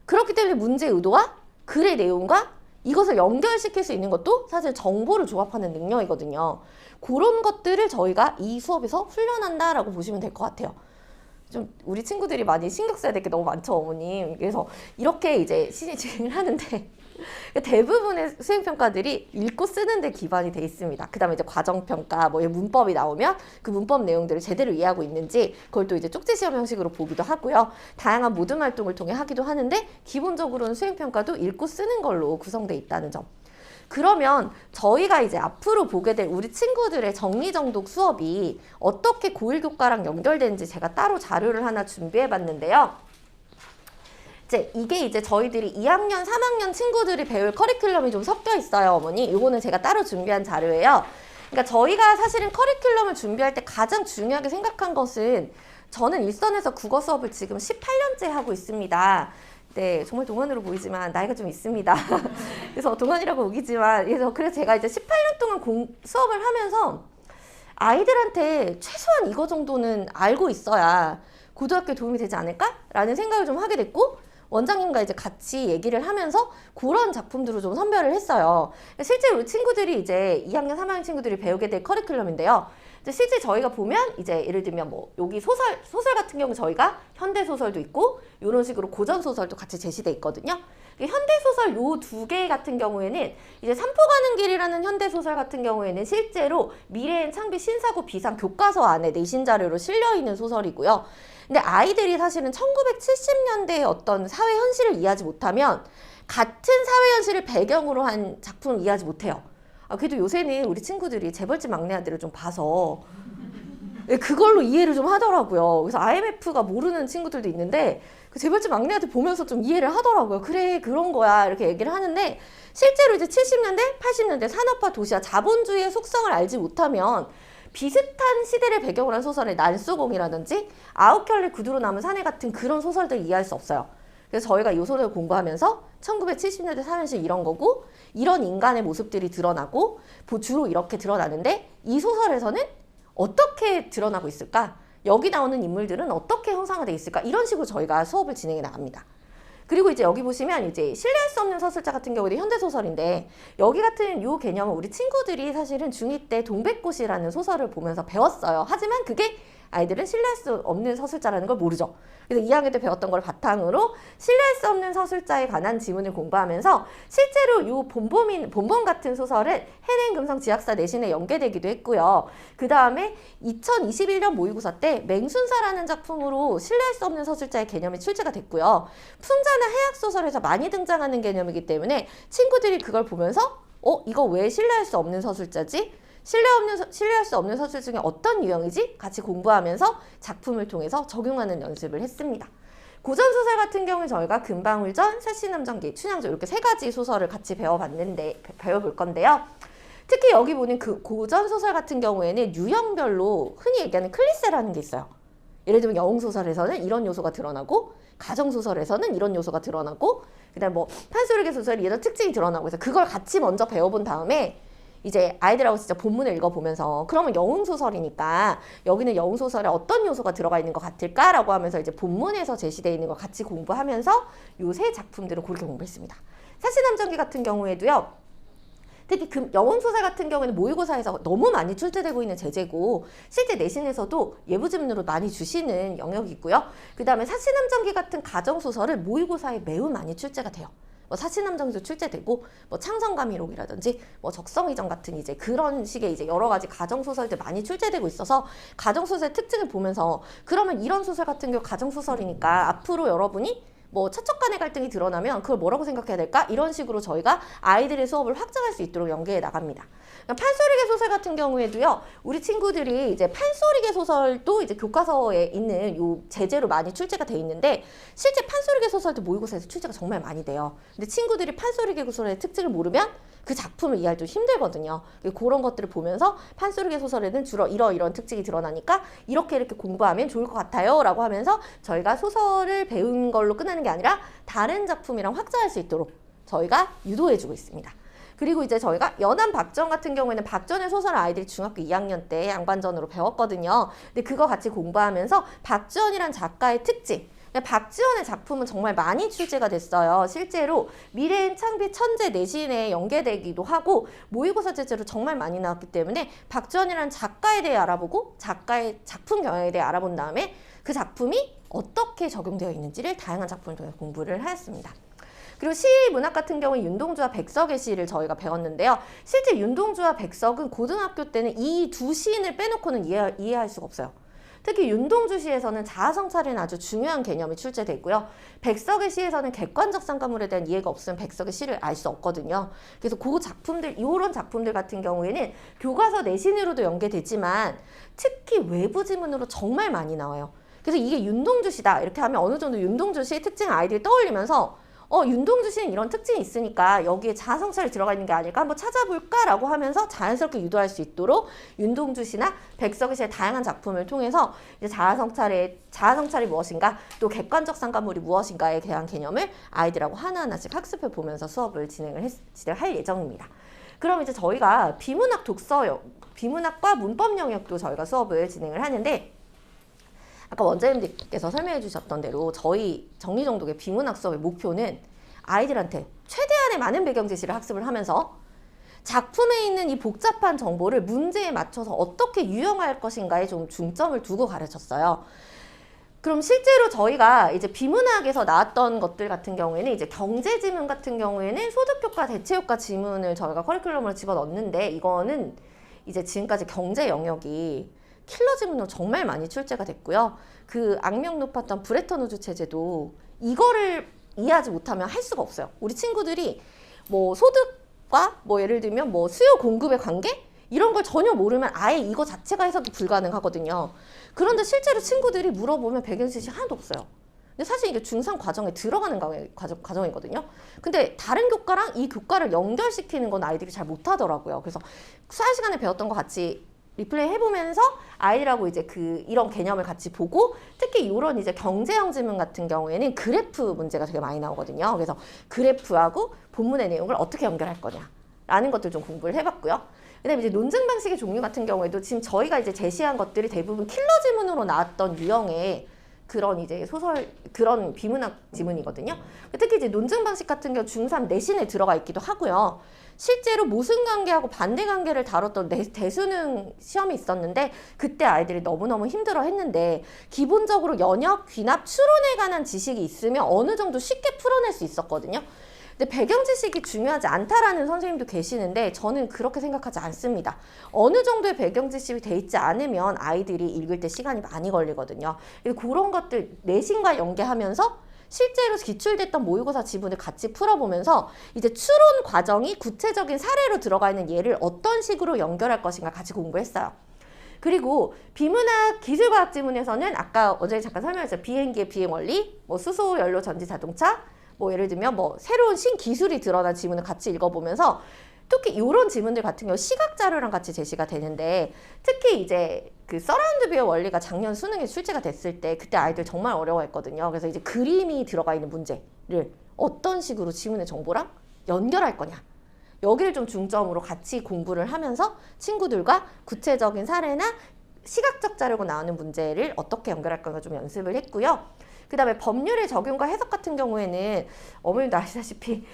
그렇기 때문에 문제 의도와 글의 내용과 이것을 연결시킬 수 있는 것도 사실 정보를 조합하는 능력이거든요. 그런 것들을 저희가 이 수업에서 훈련한다라고 보시면 될 것 같아요. 좀 우리 친구들이 많이 신경 써야 될 게 너무 많죠, 어머님. 그래서 이렇게 이제 진행을 하는데 대부분의 수행평가들이 읽고 쓰는 데 기반이 돼 있습니다. 그 다음에 이제 과정평가, 뭐 문법이 나오면 그 문법 내용들을 제대로 이해하고 있는지 그걸 또 이제 쪽지시험 형식으로 보기도 하고요. 다양한 모든 활동을 통해 하기도 하는데 기본적으로는 수행평가도 읽고 쓰는 걸로 구성돼 있다는 점. 그러면 저희가 이제 앞으로 보게 될 우리 친구들의 정리정독 수업이 어떻게 고1 교과랑 연결되는지 제가 따로 자료를 하나 준비해 봤는데요. 이게 이제 저희들이 2학년, 3학년 친구들이 배울 커리큘럼이 좀 섞여 있어요, 어머니. 이거는 제가 따로 준비한 자료예요. 그러니까 저희가 사실은 커리큘럼을 준비할 때 가장 중요하게 생각한 것은 저는 일선에서 국어 수업을 지금 18년째 하고 있습니다. 네, 정말 동안으로 보이지만 나이가 좀 있습니다. 그래서 동안이라고 우기지만 그래서 제가 이제 18년 동안 수업을 하면서 아이들한테 최소한 이거 정도는 알고 있어야 고등학교에 도움이 되지 않을까라는 생각을 좀 하게 됐고 원장님과 이제 같이 얘기를 하면서 그런 작품들을 좀 선별을 했어요. 실제로 친구들이 이제 2학년, 3학년 친구들이 배우게 될 커리큘럼인데요. 실제 저희가 보면 이제 예를 들면 뭐 여기 소설 같은 경우 저희가 현대소설도 있고 이런 식으로 고전소설도 같이 제시돼 있거든요. 현대소설 요 두 개 같은 경우에는 이제 산포 가는 길이라는 현대소설 같은 경우에는 실제로 미래엔 창비 신사고 비상 교과서 안에 내신 자료로 실려 있는 소설이고요. 근데 아이들이 사실은 1970년대의 어떤 사회 현실을 이해하지 못하면 같은 사회 현실을 배경으로 한 작품을 이해하지 못해요. 그래도 요새는 우리 친구들이 재벌집 막내 아들을 좀 봐서 그걸로 이해를 좀 하더라고요. 그래서 IMF가 모르는 친구들도 있는데 그 재벌집 막내 아들 보면서 좀 이해를 하더라고요. 그래, 그런 거야 이렇게 얘기를 하는데 실제로 이제 70년대, 80년대 산업화 도시화 자본주의의 속성을 알지 못하면 비슷한 시대를 배경으로 한 소설의 난수공이라든지 아홉켤레 구두로 남은 사내 같은 그런 소설들 이해할 수 없어요. 그래서 저희가 이 소설을 공부하면서 1970년대 사현실 이런 거고 이런 인간의 모습들이 드러나고 주로 이렇게 드러나는데 이 소설에서는 어떻게 드러나고 있을까? 여기 나오는 인물들은 어떻게 형상화되어 있을까? 이런 식으로 저희가 수업을 진행해 나갑니다. 그리고 이제 여기 보시면 이제 신뢰할 수 없는 서술자 같은 경우는 현대소설인데 여기 같은 요 개념은 우리 친구들이 사실은 중2 때 동백꽃이라는 소설을 보면서 배웠어요. 하지만 그게 아이들은 신뢰할 수 없는 서술자라는 걸 모르죠. 그래서 2학년 때 배웠던 걸 바탕으로 신뢰할 수 없는 서술자에 관한 지문을 공부하면서 실제로 요 본범 같은 소설은 해냉금성 지학사 내신에 연계되기도 했고요. 그 다음에 2021년 모의고사 때 맹순사라는 작품으로 신뢰할 수 없는 서술자의 개념이 출제가 됐고요. 풍자나 해학소설에서 많이 등장하는 개념이기 때문에 친구들이 그걸 보면서 이거 왜 신뢰할 수 없는 서술자지? 신뢰할 수 없는 서술 중에 어떤 유형이지? 같이 공부하면서 작품을 통해서 적용하는 연습을 했습니다. 고전소설 같은 경우는 저희가 금방울전, 쇄신함전기, 춘향전 이렇게 세 가지 소설을 같이 배워볼 건데요. 특히 여기 보는 그 고전 소설 같은 경우에는 유형별로 흔히 얘기하는 클리셰라는 게 있어요. 예를 들면 영웅소설에서는 이런 요소가 드러나고 가정소설에서는 이런 요소가 드러나고 그다음 뭐 판소리계 소설이 이런 특징이 드러나고 해서 그걸 같이 먼저 배워본 다음에 이제 아이들하고 진짜 본문을 읽어보면서 그러면 영웅소설이니까 여기는 영웅소설에 어떤 요소가 들어가 있는 것 같을까라고 하면서 이제 본문에서 제시되어 있는 걸 같이 공부하면서 요 세 작품들을 그렇게 공부했습니다. 사시남전기 같은 경우에도요. 특히 영웅소설 같은 경우에는 모의고사에서 너무 많이 출제되고 있는 제재고 실제 내신에서도 예부지문으로 많이 주시는 영역이 있고요. 그 다음에 사시남전기 같은 가정소설은 모의고사에 매우 많이 출제가 돼요. 뭐 사시남전기도 출제되고 뭐 창성감이록이라든지 뭐 적성이전 같은 이제 그런 식의 이제 여러 가지 가정소설들 많이 출제되고 있어서 가정소설의 특징을 보면서 그러면 이런 소설 같은 경우 가정소설이니까 앞으로 여러분이 뭐 처척 간의 갈등이 드러나면 그걸 뭐라고 생각해야 될까? 이런 식으로 저희가 아이들의 수업을 확장할 수 있도록 연계해 나갑니다. 판소리계 소설 같은 경우에도요, 우리 친구들이 이제 판소리계 소설도 이제 교과서에 있는 요 제재로 많이 출제가 돼 있는데 실제 판소리계 소설도 모의고사에서 출제가 정말 많이 돼요. 근데 친구들이 판소리계 소설의 특징을 모르면 그 작품을 이해할 좀 힘들거든요. 그런 것들을 보면서 판소리계 소설에는 주로 이런 특징이 드러나니까 이렇게 공부하면 좋을 것 같아요 라고 하면서 저희가 소설을 배운 걸로 끝나는 게 아니라 다른 작품이랑 확장할 수 있도록 저희가 유도해주고 있습니다. 그리고 이제 저희가 연한 박전 같은 경우에는 박전의 소설을 아이들이 중학교 2학년 때 양반전으로 배웠거든요. 근데 그거 같이 공부하면서 박지원이란 작가의 특징, 박지원의 작품은 정말 많이 출제가 됐어요. 실제로 미래인 창비 천재 내신에 연계되기도 하고 모의고사 제재로 정말 많이 나왔기 때문에 박지원이라는 작가에 대해 알아보고 작가의 작품 경향에 대해 알아본 다음에 그 작품이 어떻게 적용되어 있는지를 다양한 작품을 통해 공부를 하였습니다. 그리고 시 문학 같은 경우는 윤동주와 백석의 시를 저희가 배웠는데요. 실제 윤동주와 백석은 고등학교 때는 이 두 시인을 빼놓고는 이해할 수가 없어요. 특히 윤동주 시에서는 자아성찰에는 아주 중요한 개념이 출제되고요. 백석의 시에서는 객관적 상가물에 대한 이해가 없으면 백석의 시를 알 수 없거든요. 그래서 그 작품들, 이런 작품들 같은 경우에는 교과서 내신으로도 연계되지만 특히 외부 지문으로 정말 많이 나와요. 그래서 이게 윤동주 시다 이렇게 하면 어느 정도 윤동주 시의 특징을 아이들이 떠올리면서 윤동주 씨는 이런 특징이 있으니까 여기에 자아성찰이 들어가 있는 게 아닐까 한번 찾아볼까라고 하면서 자연스럽게 유도할 수 있도록 윤동주 씨나 백석의 시의 다양한 작품을 통해서 이제 자아성찰이 무엇인가 또 객관적 상가물이 무엇인가에 대한 개념을 아이들하고 하나하나씩 학습해 보면서 수업을 진행할 예정입니다. 그럼 이제 저희가 비문학과 문법 영역도 저희가 수업을 진행을 하는데 아까 원장님들께서 설명해 주셨던 대로 저희 정리정독의 비문학 수업의 목표는 아이들한테 최대한의 많은 배경 지시를 학습을 하면서 작품에 있는 이 복잡한 정보를 문제에 맞춰서 어떻게 유형할 것인가에 좀 중점을 두고 가르쳤어요. 그럼 실제로 저희가 이제 비문학에서 나왔던 것들 같은 경우에는 이제 경제 지문 같은 경우에는 소득효과, 대체효과 지문을 저희가 커리큘럼으로 집어넣는데 이거는 이제 지금까지 경제 영역이 킬러 지문으로 정말 많이 출제가 됐고요. 그 악명 높았던 브레턴 우즈 체제도 이거를 이해하지 못하면 할 수가 없어요. 우리 친구들이 뭐 소득과 뭐 예를 들면 뭐 수요 공급의 관계 이런 걸 전혀 모르면 아예 이거 자체가 해석이 불가능하거든요. 그런데 실제로 친구들이 물어보면 배경 지식이 하나도 없어요. 근데 사실 이게 중3 과정에 들어가는 과정이거든요. 근데 다른 교과랑 이 교과를 연결시키는 건 아이들이 잘 못하더라고요. 그래서 수학 시간에 배웠던 거 같이 리플레이 해보면서 아이들하고 이제 이런 개념을 같이 보고 특히 이런 이제 경제형 지문 같은 경우에는 그래프 문제가 되게 많이 나오거든요. 그래서 그래프하고 본문의 내용을 어떻게 연결할 거냐라는 것들 좀 공부를 해봤고요. 그다음에 이제 논증 방식의 종류 같은 경우에도 지금 저희가 이제 제시한 것들이 대부분 킬러 지문으로 나왔던 유형의 그런 이제 그런 비문학 지문이거든요. 특히 이제 논증 방식 같은 경우 중3 내신에 들어가 있기도 하고요. 실제로 모순관계하고 반대관계를 다뤘던 대수능 시험이 있었는데 그때 아이들이 너무너무 힘들어 했는데 기본적으로 연역, 귀납, 추론에 관한 지식이 있으면 어느 정도 쉽게 풀어낼 수 있었거든요. 근데 배경 지식이 중요하지 않다라는 선생님도 계시는데 저는 그렇게 생각하지 않습니다. 어느 정도의 배경 지식이 돼 있지 않으면 아이들이 읽을 때 시간이 많이 걸리거든요. 그런 것들 내신과 연계하면서 실제로 기출됐던 모의고사 지문을 같이 풀어보면서 이제 추론 과정이 구체적인 사례로 들어가 있는 예를 어떤 식으로 연결할 것인가 같이 공부했어요. 그리고 비문학 기술과학 지문에서는 아까 원장님 잠깐 설명했죠. 비행기의 비행 원리, 뭐 수소, 연료, 전지, 자동차, 뭐 예를 들면 뭐 새로운 신기술이 드러난 지문을 같이 읽어보면서 특히 이런 지문들 같은 경우 시각 자료랑 같이 제시가 되는데 특히 이제 그 서라운드 뷰의 원리가 작년 수능에 출제가 됐을 때 그때 아이들 정말 어려워했거든요. 그래서 이제 그림이 들어가 있는 문제를 어떤 식으로 지문의 정보랑 연결할 거냐. 여기를 좀 중점으로 같이 공부를 하면서 친구들과 구체적인 사례나 시각적 자료가 나오는 문제를 어떻게 연결할 건가 좀 연습을 했고요. 그 다음에 법률의 적용과 해석 같은 경우에는 어머님도 아시다시피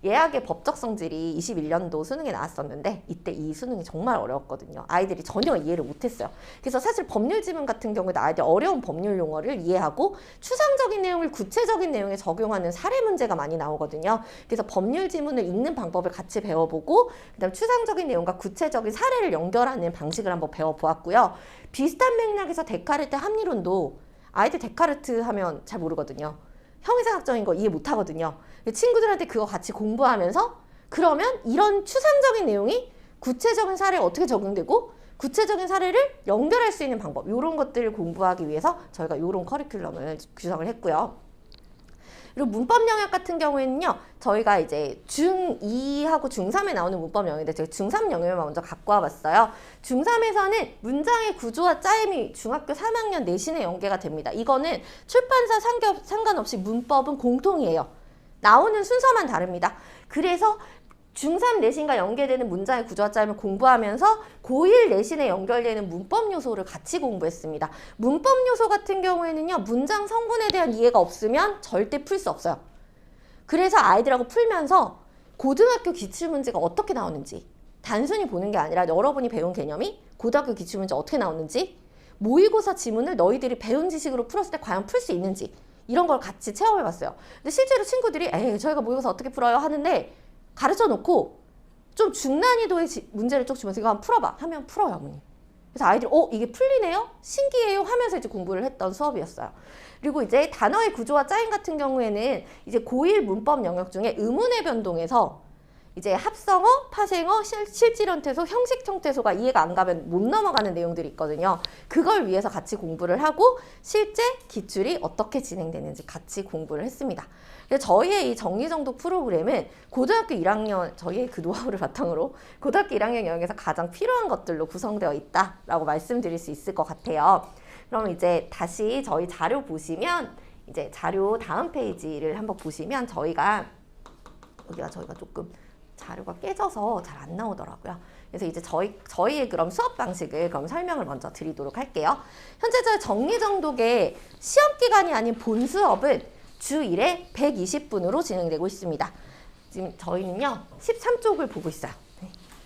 예학의 법적 성질이 21년도 수능에 나왔었는데 이때 이 수능이 정말 어려웠거든요. 아이들이 전혀 이해를 못했어요. 그래서 사실 법률 지문 같은 경우에도 아이들 어려운 법률 용어를 이해하고 추상적인 내용을 구체적인 내용에 적용하는 사례 문제가 많이 나오거든요. 그래서 법률 지문을 읽는 방법을 같이 배워보고 그다음 추상적인 내용과 구체적인 사례를 연결하는 방식을 한번 배워보았고요. 비슷한 맥락에서 데카르트 합리론도 아이들 데카르트 하면 잘 모르거든요. 형이상학적인 거 이해 못하거든요. 친구들한테 그거 같이 공부하면서 그러면 이런 추상적인 내용이 구체적인 사례에 어떻게 적용되고 구체적인 사례를 연결할 수 있는 방법 이런 것들을 공부하기 위해서 저희가 이런 커리큘럼을 구성을 했고요. 그리고 문법 영역 같은 경우에는요. 저희가 이제 중2하고 중3에 나오는 문법 영역인데 제가 중3 영역을 먼저 갖고 와봤어요. 중3에서는 문장의 구조와 짜임이 중학교 3학년 내신에 연계가 됩니다. 이거는 출판사 상관없이 문법은 공통이에요. 나오는 순서만 다릅니다. 그래서 중3 내신과 연계되는 문장의 구조와 짜임을 공부하면서 고1 내신에 연결되는 문법 요소를 같이 공부했습니다. 문법 요소 같은 경우에는요. 문장 성분에 대한 이해가 없으면 절대 풀 수 없어요. 그래서 아이들하고 풀면서 고등학교 기출문제가 어떻게 나오는지 단순히 보는 게 아니라 여러분이 배운 개념이 고등학교 기출문제 어떻게 나오는지 모의고사 지문을 너희들이 배운 지식으로 풀었을 때 과연 풀 수 있는지 이런 걸 같이 체험해봤어요. 근데 실제로 친구들이 저희가 모의고사 어떻게 풀어요? 하는데 가르쳐 놓고 좀 중난이도의 문제를 쭉 주면서 이거 한번 풀어봐 하면 풀어요, 어머니. 그래서 아이들이 이게 풀리네요? 신기해요? 하면서 이제 공부를 했던 수업이었어요. 그리고 이제 단어의 구조와 짜임 같은 경우에는 이제 고1 문법 영역 중에 의문의 변동에서 이제 합성어, 파생어, 실질현태소, 형식형태소가 이해가 안 가면 못 넘어가는 내용들이 있거든요. 그걸 위해서 같이 공부를 하고 실제 기출이 어떻게 진행되는지 같이 공부를 했습니다. 그래서 저희의 이 정리정독 프로그램은 고등학교 1학년, 저희의 그 노하우를 바탕으로 고등학교 1학년 영역에서 가장 필요한 것들로 구성되어 있다라고 말씀드릴 수 있을 것 같아요. 그럼 이제 다시 저희 자료 보시면 이제 자료 다음 페이지를 한번 보시면 저희가 조금 자료가 깨져서 잘 안 나오더라고요. 그래서 이제 저희의 그럼 수업 방식을 그럼 설명을 먼저 드리도록 할게요. 현재 저희 정리정독의 시험 기간이 아닌 본 수업은 주 1회 120분으로 진행되고 있습니다. 지금 저희는요 13쪽을 보고 있어요.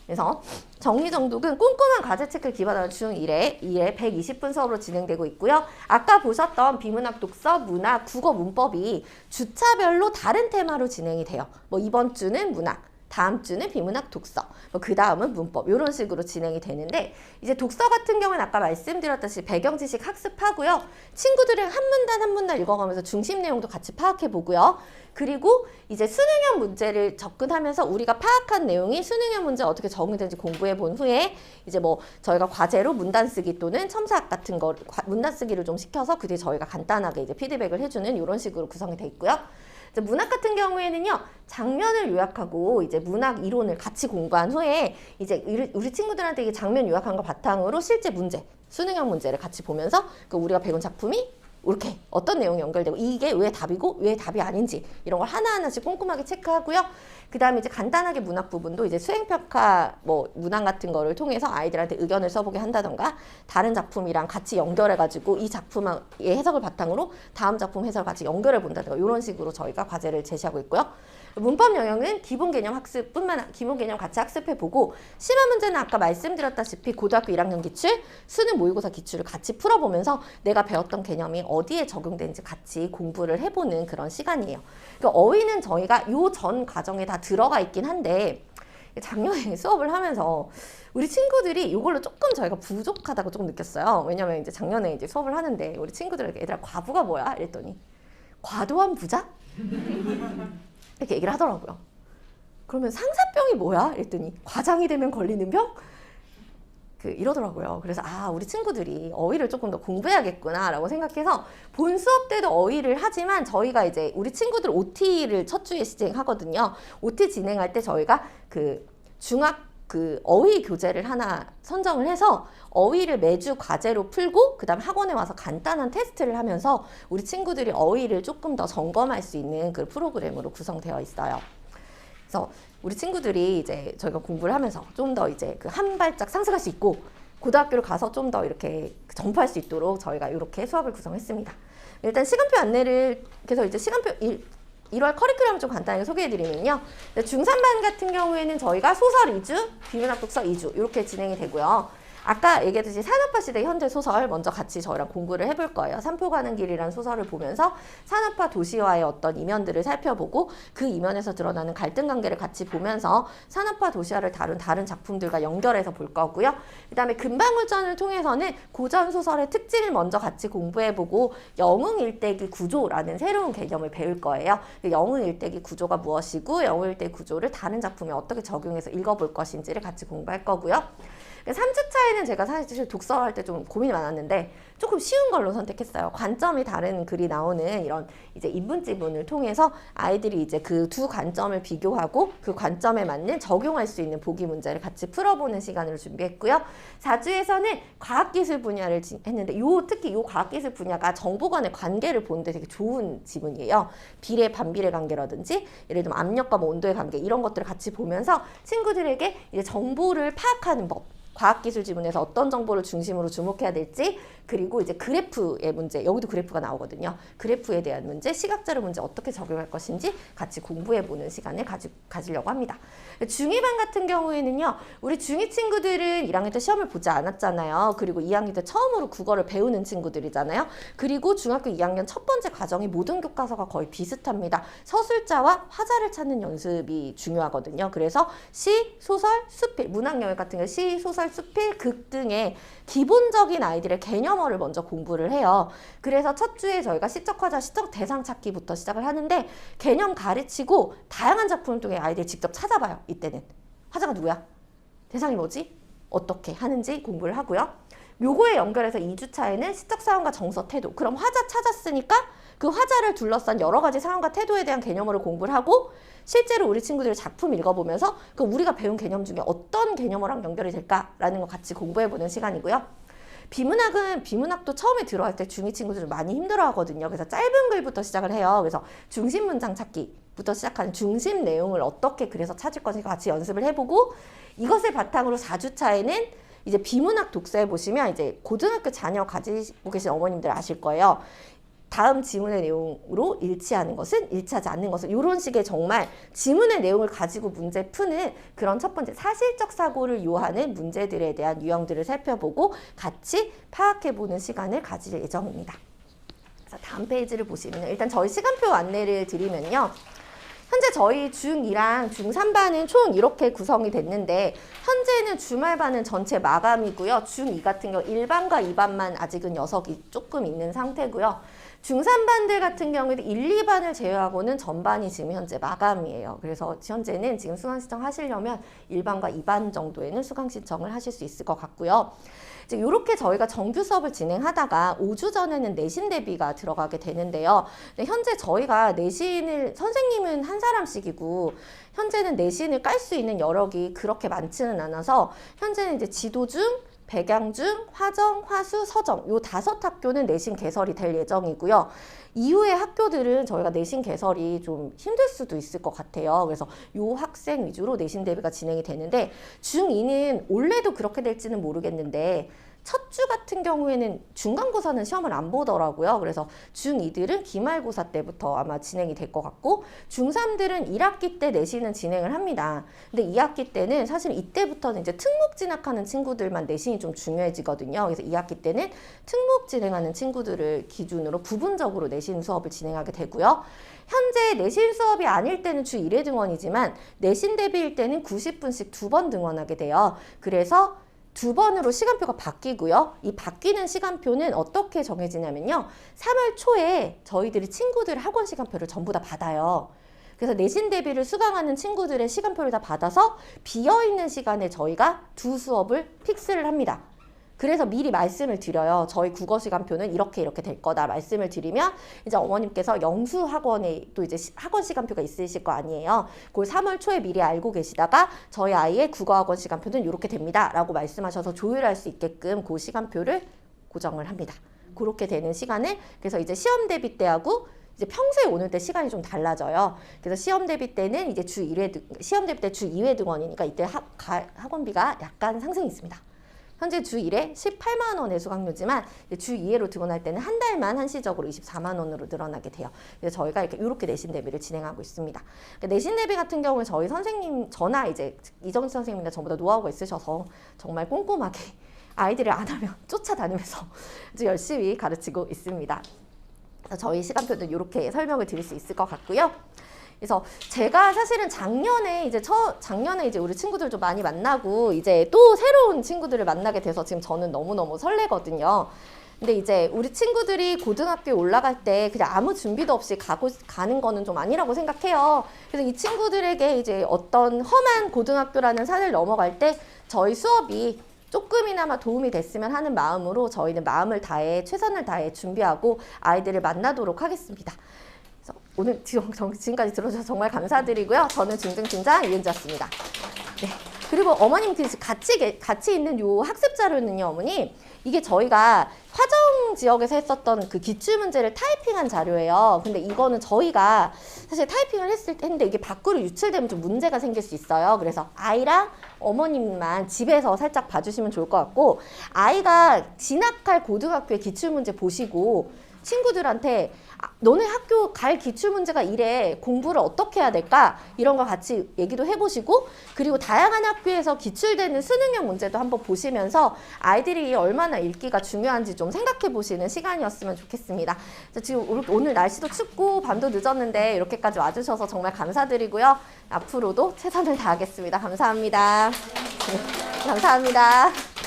그래서 정리정독은 꼼꼼한 과제 체크를 기반으로 중 1회 120분 수업으로 진행되고 있고요. 아까 보셨던 비문학 독서, 문학, 국어, 문법이 주차별로 다른 테마로 진행이 돼요. 뭐 이번 주는 문학, 다음 주는 비문학 독서, 그 다음은 문법 이런 식으로 진행이 되는데 이제 독서 같은 경우는 아까 말씀드렸다시피 배경 지식 학습하고요. 친구들이 한 문단 한 문단 읽어가면서 중심 내용도 같이 파악해 보고요. 그리고 이제 수능형 문제를 접근하면서 우리가 파악한 내용이 수능형 문제 어떻게 적용되는지 공부해 본 후에 이제 뭐 저희가 과제로 문단 쓰기 또는 첨삭 같은 거 문단 쓰기를 좀 시켜서 그 뒤에 저희가 간단하게 이제 피드백을 해주는 이런 식으로 구성이 돼 있고요. 이제 문학 같은 경우에는요, 장면을 요약하고 이제 문학 이론을 같이 공부한 후에 이제 우리 친구들한테 이게 장면 요약한 거 바탕으로 실제 문제, 수능형 문제를 같이 보면서 그 우리가 배운 작품이 이렇게 어떤 내용이 연결되고 이게 왜 답이고 왜 답이 아닌지 이런 걸 하나하나씩 꼼꼼하게 체크하고요. 그 다음에 이제 간단하게 문학 부분도 이제 수행평가 뭐 문항 같은 거를 통해서 아이들한테 의견을 써보게 한다던가 다른 작품이랑 같이 연결해가지고 이 작품의 해석을 바탕으로 다음 작품 해석을 같이 연결해 본다던가 이런 식으로 저희가 과제를 제시하고 있고요. 문법 영역은 기본 개념 같이 학습해보고 심화 문제는 아까 말씀드렸다시피 고등학교 1학년 기출, 수능 모의고사 기출을 같이 풀어보면서 내가 배웠던 개념이 어디에 적용되는지 같이 공부를 해보는 그런 시간이에요. 그러니까 어휘는 저희가 요 전 과정에 다 들어가 있긴 한데 작년에 수업을 하면서 우리 친구들이 이걸로 조금 저희가 부족하다고 조금 느꼈어요. 왜냐면 이제 작년에 이제 수업을 하는데 우리 친구들에게 얘들아 과부가 뭐야? 이랬더니 과도한 부자? 이렇게 얘기를 하더라고요. 그러면 상사병이 뭐야? 이랬더니 과장이 되면 걸리는 병? 이러더라고요. 그래서 우리 친구들이 어휘를 조금 더 공부해야겠구나 라고 생각해서 본 수업 때도 어휘를 하지만 저희가 이제 우리 친구들 OT를 첫 주에 진행하거든요. OT 진행할 때 저희가 어휘 교재를 하나 선정을 해서 어휘를 매주 과제로 풀고 그 다음 학원에 와서 간단한 테스트를 하면서 우리 친구들이 어휘를 조금 더 점검할 수 있는 그 프로그램으로 구성되어 있어요. 그래서 우리 친구들이 이제 저희가 공부를 하면서 좀 더 이제 한 발짝 상승할 수 있고 고등학교를 가서 좀 더 이렇게 점프할 수 있도록 저희가 이렇게 수업을 구성했습니다. 일단 시간표 안내를 그래서 이제 시간표 1월 커리큘럼 좀 간단하게 소개해드리면요. 중3반 같은 경우에는 저희가 소설 2주, 비문학 독서 2주 이렇게 진행이 되고요. 아까 얘기했듯이 산업화 시대 현대 소설 먼저 같이 저희랑 공부를 해볼 거예요. 산포 가는 길이라는 소설을 보면서 산업화 도시화의 어떤 이면들을 살펴보고 그 이면에서 드러나는 갈등 관계를 같이 보면서 산업화 도시화를 다룬 다른 작품들과 연결해서 볼 거고요. 그 다음에 금방울전을 통해서는 고전 소설의 특징을 먼저 같이 공부해보고 영웅일대기 구조라는 새로운 개념을 배울 거예요. 영웅일대기 구조가 무엇이고 영웅일대기 구조를 다른 작품에 어떻게 적용해서 읽어볼 것인지를 같이 공부할 거고요. 3주차에는 제가 사실 독서할 때 좀 고민이 많았는데 조금 쉬운 걸로 선택했어요. 관점이 다른 글이 나오는 이런 이제 인문지문을 통해서 아이들이 이제 그 두 관점을 비교하고 그 관점에 맞는 적용할 수 있는 보기 문제를 같이 풀어보는 시간을 준비했고요. 4주에서는 과학기술 분야를 했는데 특히 이 과학기술 분야가 정보 간의 관계를 보는데 되게 좋은 지문이에요. 비례, 반비례 관계라든지 예를 들면 압력과 온도의 관계 이런 것들을 같이 보면서 친구들에게 이제 정보를 파악하는 법 과학기술 지문에서 어떤 정보를 중심으로 주목해야 될지 그리고 이제 그래프의 문제 여기도 그래프가 나오거든요. 그래프에 대한 문제, 시각자료 문제 어떻게 적용할 것인지 같이 공부해보는 시간을 가지려고 합니다. 중2반 같은 경우에는요. 우리 중2 친구들은 1학년 때 시험을 보지 않았잖아요. 그리고 2학년 때 처음으로 국어를 배우는 친구들이잖아요. 그리고 중학교 2학년 첫 번째 과정이 모든 교과서가 거의 비슷합니다. 서술자와 화자를 찾는 연습이 중요하거든요. 그래서 시, 소설, 수필, 문학영역 같은 경우 시, 소설, 수필, 극 등의 기본적인 아이들의 개념어를 먼저 공부를 해요. 그래서 첫 주에 저희가 시적 화자, 시적 대상 찾기부터 시작을 하는데 개념 가르치고 다양한 작품을 통해 아이들이 직접 찾아봐요. 이때는 화자가 누구야? 대상이 뭐지? 어떻게 하는지 공부를 하고요. 요거에 연결해서 2주차에는 시적 상황과 정서, 태도. 그럼 화자 찾았으니까 그 화자를 둘러싼 여러 가지 상황과 태도에 대한 개념어를 공부를 하고 실제로 우리 친구들이 작품 읽어보면서 그 우리가 배운 개념 중에 어떤 개념어랑 연결이 될까라는 거 같이 공부해보는 시간이고요. 비문학도 처음에 들어갈 때 중2 친구들은 많이 힘들어하거든요. 그래서 짧은 글부터 시작을 해요. 그래서 중심 문장 찾기부터 시작하는 중심 내용을 어떻게 그래서 찾을 것인지 같이 연습을 해보고 이것을 바탕으로 4주차에는 이제 비문학 독서해 보시면 이제 고등학교 자녀 가지고 계신 어머님들 아실 거예요. 다음 지문의 내용으로 일치하는 것은 일치하지 않는 것은 이런 식의 정말 지문의 내용을 가지고 문제 푸는 그런 첫 번째 사실적 사고를 요하는 문제들에 대한 유형들을 살펴보고 같이 파악해보는 시간을 가질 예정입니다. 그래서 다음 페이지를 보시면 일단 저희 시간표 안내를 드리면요. 현재 저희 중2랑 중3반은 총 이렇게 구성이 됐는데 현재는 주말반은 전체 마감이고요. 중2 같은 경우 1반과 2반만 아직은 녀석이 조금 있는 상태고요. 중3반들 같은 경우에는 1, 2반을 제외하고는 전반이 지금 현재 마감이에요. 그래서 현재는 지금 수강 신청 하시려면 1반과 2반 정도에는 수강 신청을 하실 수 있을 것 같고요. 이제 이렇게 저희가 정규 수업을 진행하다가 5주 전에는 내신 대비가 들어가게 되는데요. 현재 저희가 내신을 선생님은 한 사람씩이고 현재는 내신을 깔 수 있는 여력이 그렇게 많지는 않아서 현재는 이제 지도중, 백양중, 화정, 화수, 서정 요 5학교는 내신 개설이 될 예정이고요. 이후의 학교들은 저희가 내신 개설이 좀 힘들 수도 있을 것 같아요. 그래서 요 학생 위주로 내신 대비가 진행이 되는데 중2는 올해도 그렇게 될지는 모르겠는데 첫 주 같은 경우에는 중간고사는 시험을 안 보더라고요. 그래서 중2들은 기말고사 때부터 아마 진행이 될 것 같고 중3들은 1학기 때 내신은 진행을 합니다. 근데 2학기 때는 사실 이때부터는 이제 특목 진학하는 친구들만 내신이 좀 중요해지거든요. 그래서 2학기 때는 특목 진행하는 친구들을 기준으로 부분적으로 내신 수업을 진행하게 되고요. 현재 내신 수업이 아닐 때는 주 1회 등원이지만 내신 대비일 때는 90분씩 2번 등원하게 돼요. 그래서 2번으로 시간표가 바뀌고요. 이 바뀌는 시간표는 어떻게 정해지냐면요. 3월 초에 저희들이 친구들 학원 시간표를 전부 다 받아요. 그래서 내신 대비를 수강하는 친구들의 시간표를 다 받아서 비어있는 시간에 저희가 두 수업을 픽스를 합니다. 그래서 미리 말씀을 드려요. 저희 국어 시간표는 이렇게 될 거다 말씀을 드리면 이제 어머님께서 영수 학원에 또 이제 학원 시간표가 있으실 거 아니에요. 그걸 3월 초에 미리 알고 계시다가 저희 아이의 국어 학원 시간표는 이렇게 됩니다 라고 말씀하셔서 조율할 수 있게끔 그 시간표를 고정을 합니다. 그렇게 되는 시간을 그래서 이제 시험 대비 때하고 이제 평소에 오는 때 시간이 좀 달라져요. 그래서 시험 대비 때는 이제 시험 대비 때 주 2회 등원이니까 이때 학원비가 약간 상승이 있습니다. 현재 주 1회 18만 원의 수강료지만 주 2회로 등원할 때는 한 달만 한시적으로 24만 원으로 늘어나게 돼요. 그래서 저희가 이렇게 내신 대비를 진행하고 있습니다. 내신 대비 같은 경우는 저희 선생님, 저나 이제 이정지 선생님이나 저보다 노하우가 있으셔서 정말 꼼꼼하게 아이들을 안 하면 쫓아다니면서 아주 열심히 가르치고 있습니다. 그래서 저희 시간표도 이렇게 설명을 드릴 수 있을 것 같고요. 그래서 제가 사실은 작년에 이제 우리 친구들 좀 많이 만나고 이제 또 새로운 친구들을 만나게 돼서 지금 저는 너무너무 설레거든요. 근데 이제 우리 친구들이 고등학교에 올라갈 때 그냥 아무 준비도 없이 가는 거는 좀 아니라고 생각해요. 그래서 이 친구들에게 이제 어떤 험한 고등학교라는 산을 넘어갈 때 저희 수업이 조금이나마 도움이 됐으면 하는 마음으로 저희는 마음을 다해 최선을 다해 준비하고 아이들을 만나도록 하겠습니다. 오늘 지금까지 들어주셔서 정말 감사드리고요. 저는 중등팀장 이은지였습니다. 네. 그리고 어머님 같이 있는 요 학습 자료는요, 어머니 이게 저희가 화정 지역에서 했었던 그 기출 문제를 타이핑한 자료예요. 근데 이거는 저희가 사실 타이핑을 했는데 이게 밖으로 유출되면 좀 문제가 생길 수 있어요. 그래서 아이랑 어머님만 집에서 살짝 봐주시면 좋을 것 같고 아이가 진학할 고등학교의 기출 문제 보시고 친구들한테 너네 학교 갈 기출문제가 이래 공부를 어떻게 해야 될까 이런 거 같이 얘기도 해보시고 그리고 다양한 학교에서 기출되는 수능형 문제도 한번 보시면서 아이들이 얼마나 읽기가 중요한지 좀 생각해 보시는 시간이었으면 좋겠습니다. 지금 오늘 날씨도 춥고 밤도 늦었는데 이렇게까지 와주셔서 정말 감사드리고요. 앞으로도 최선을 다하겠습니다. 감사합니다. 네, 감사합니다.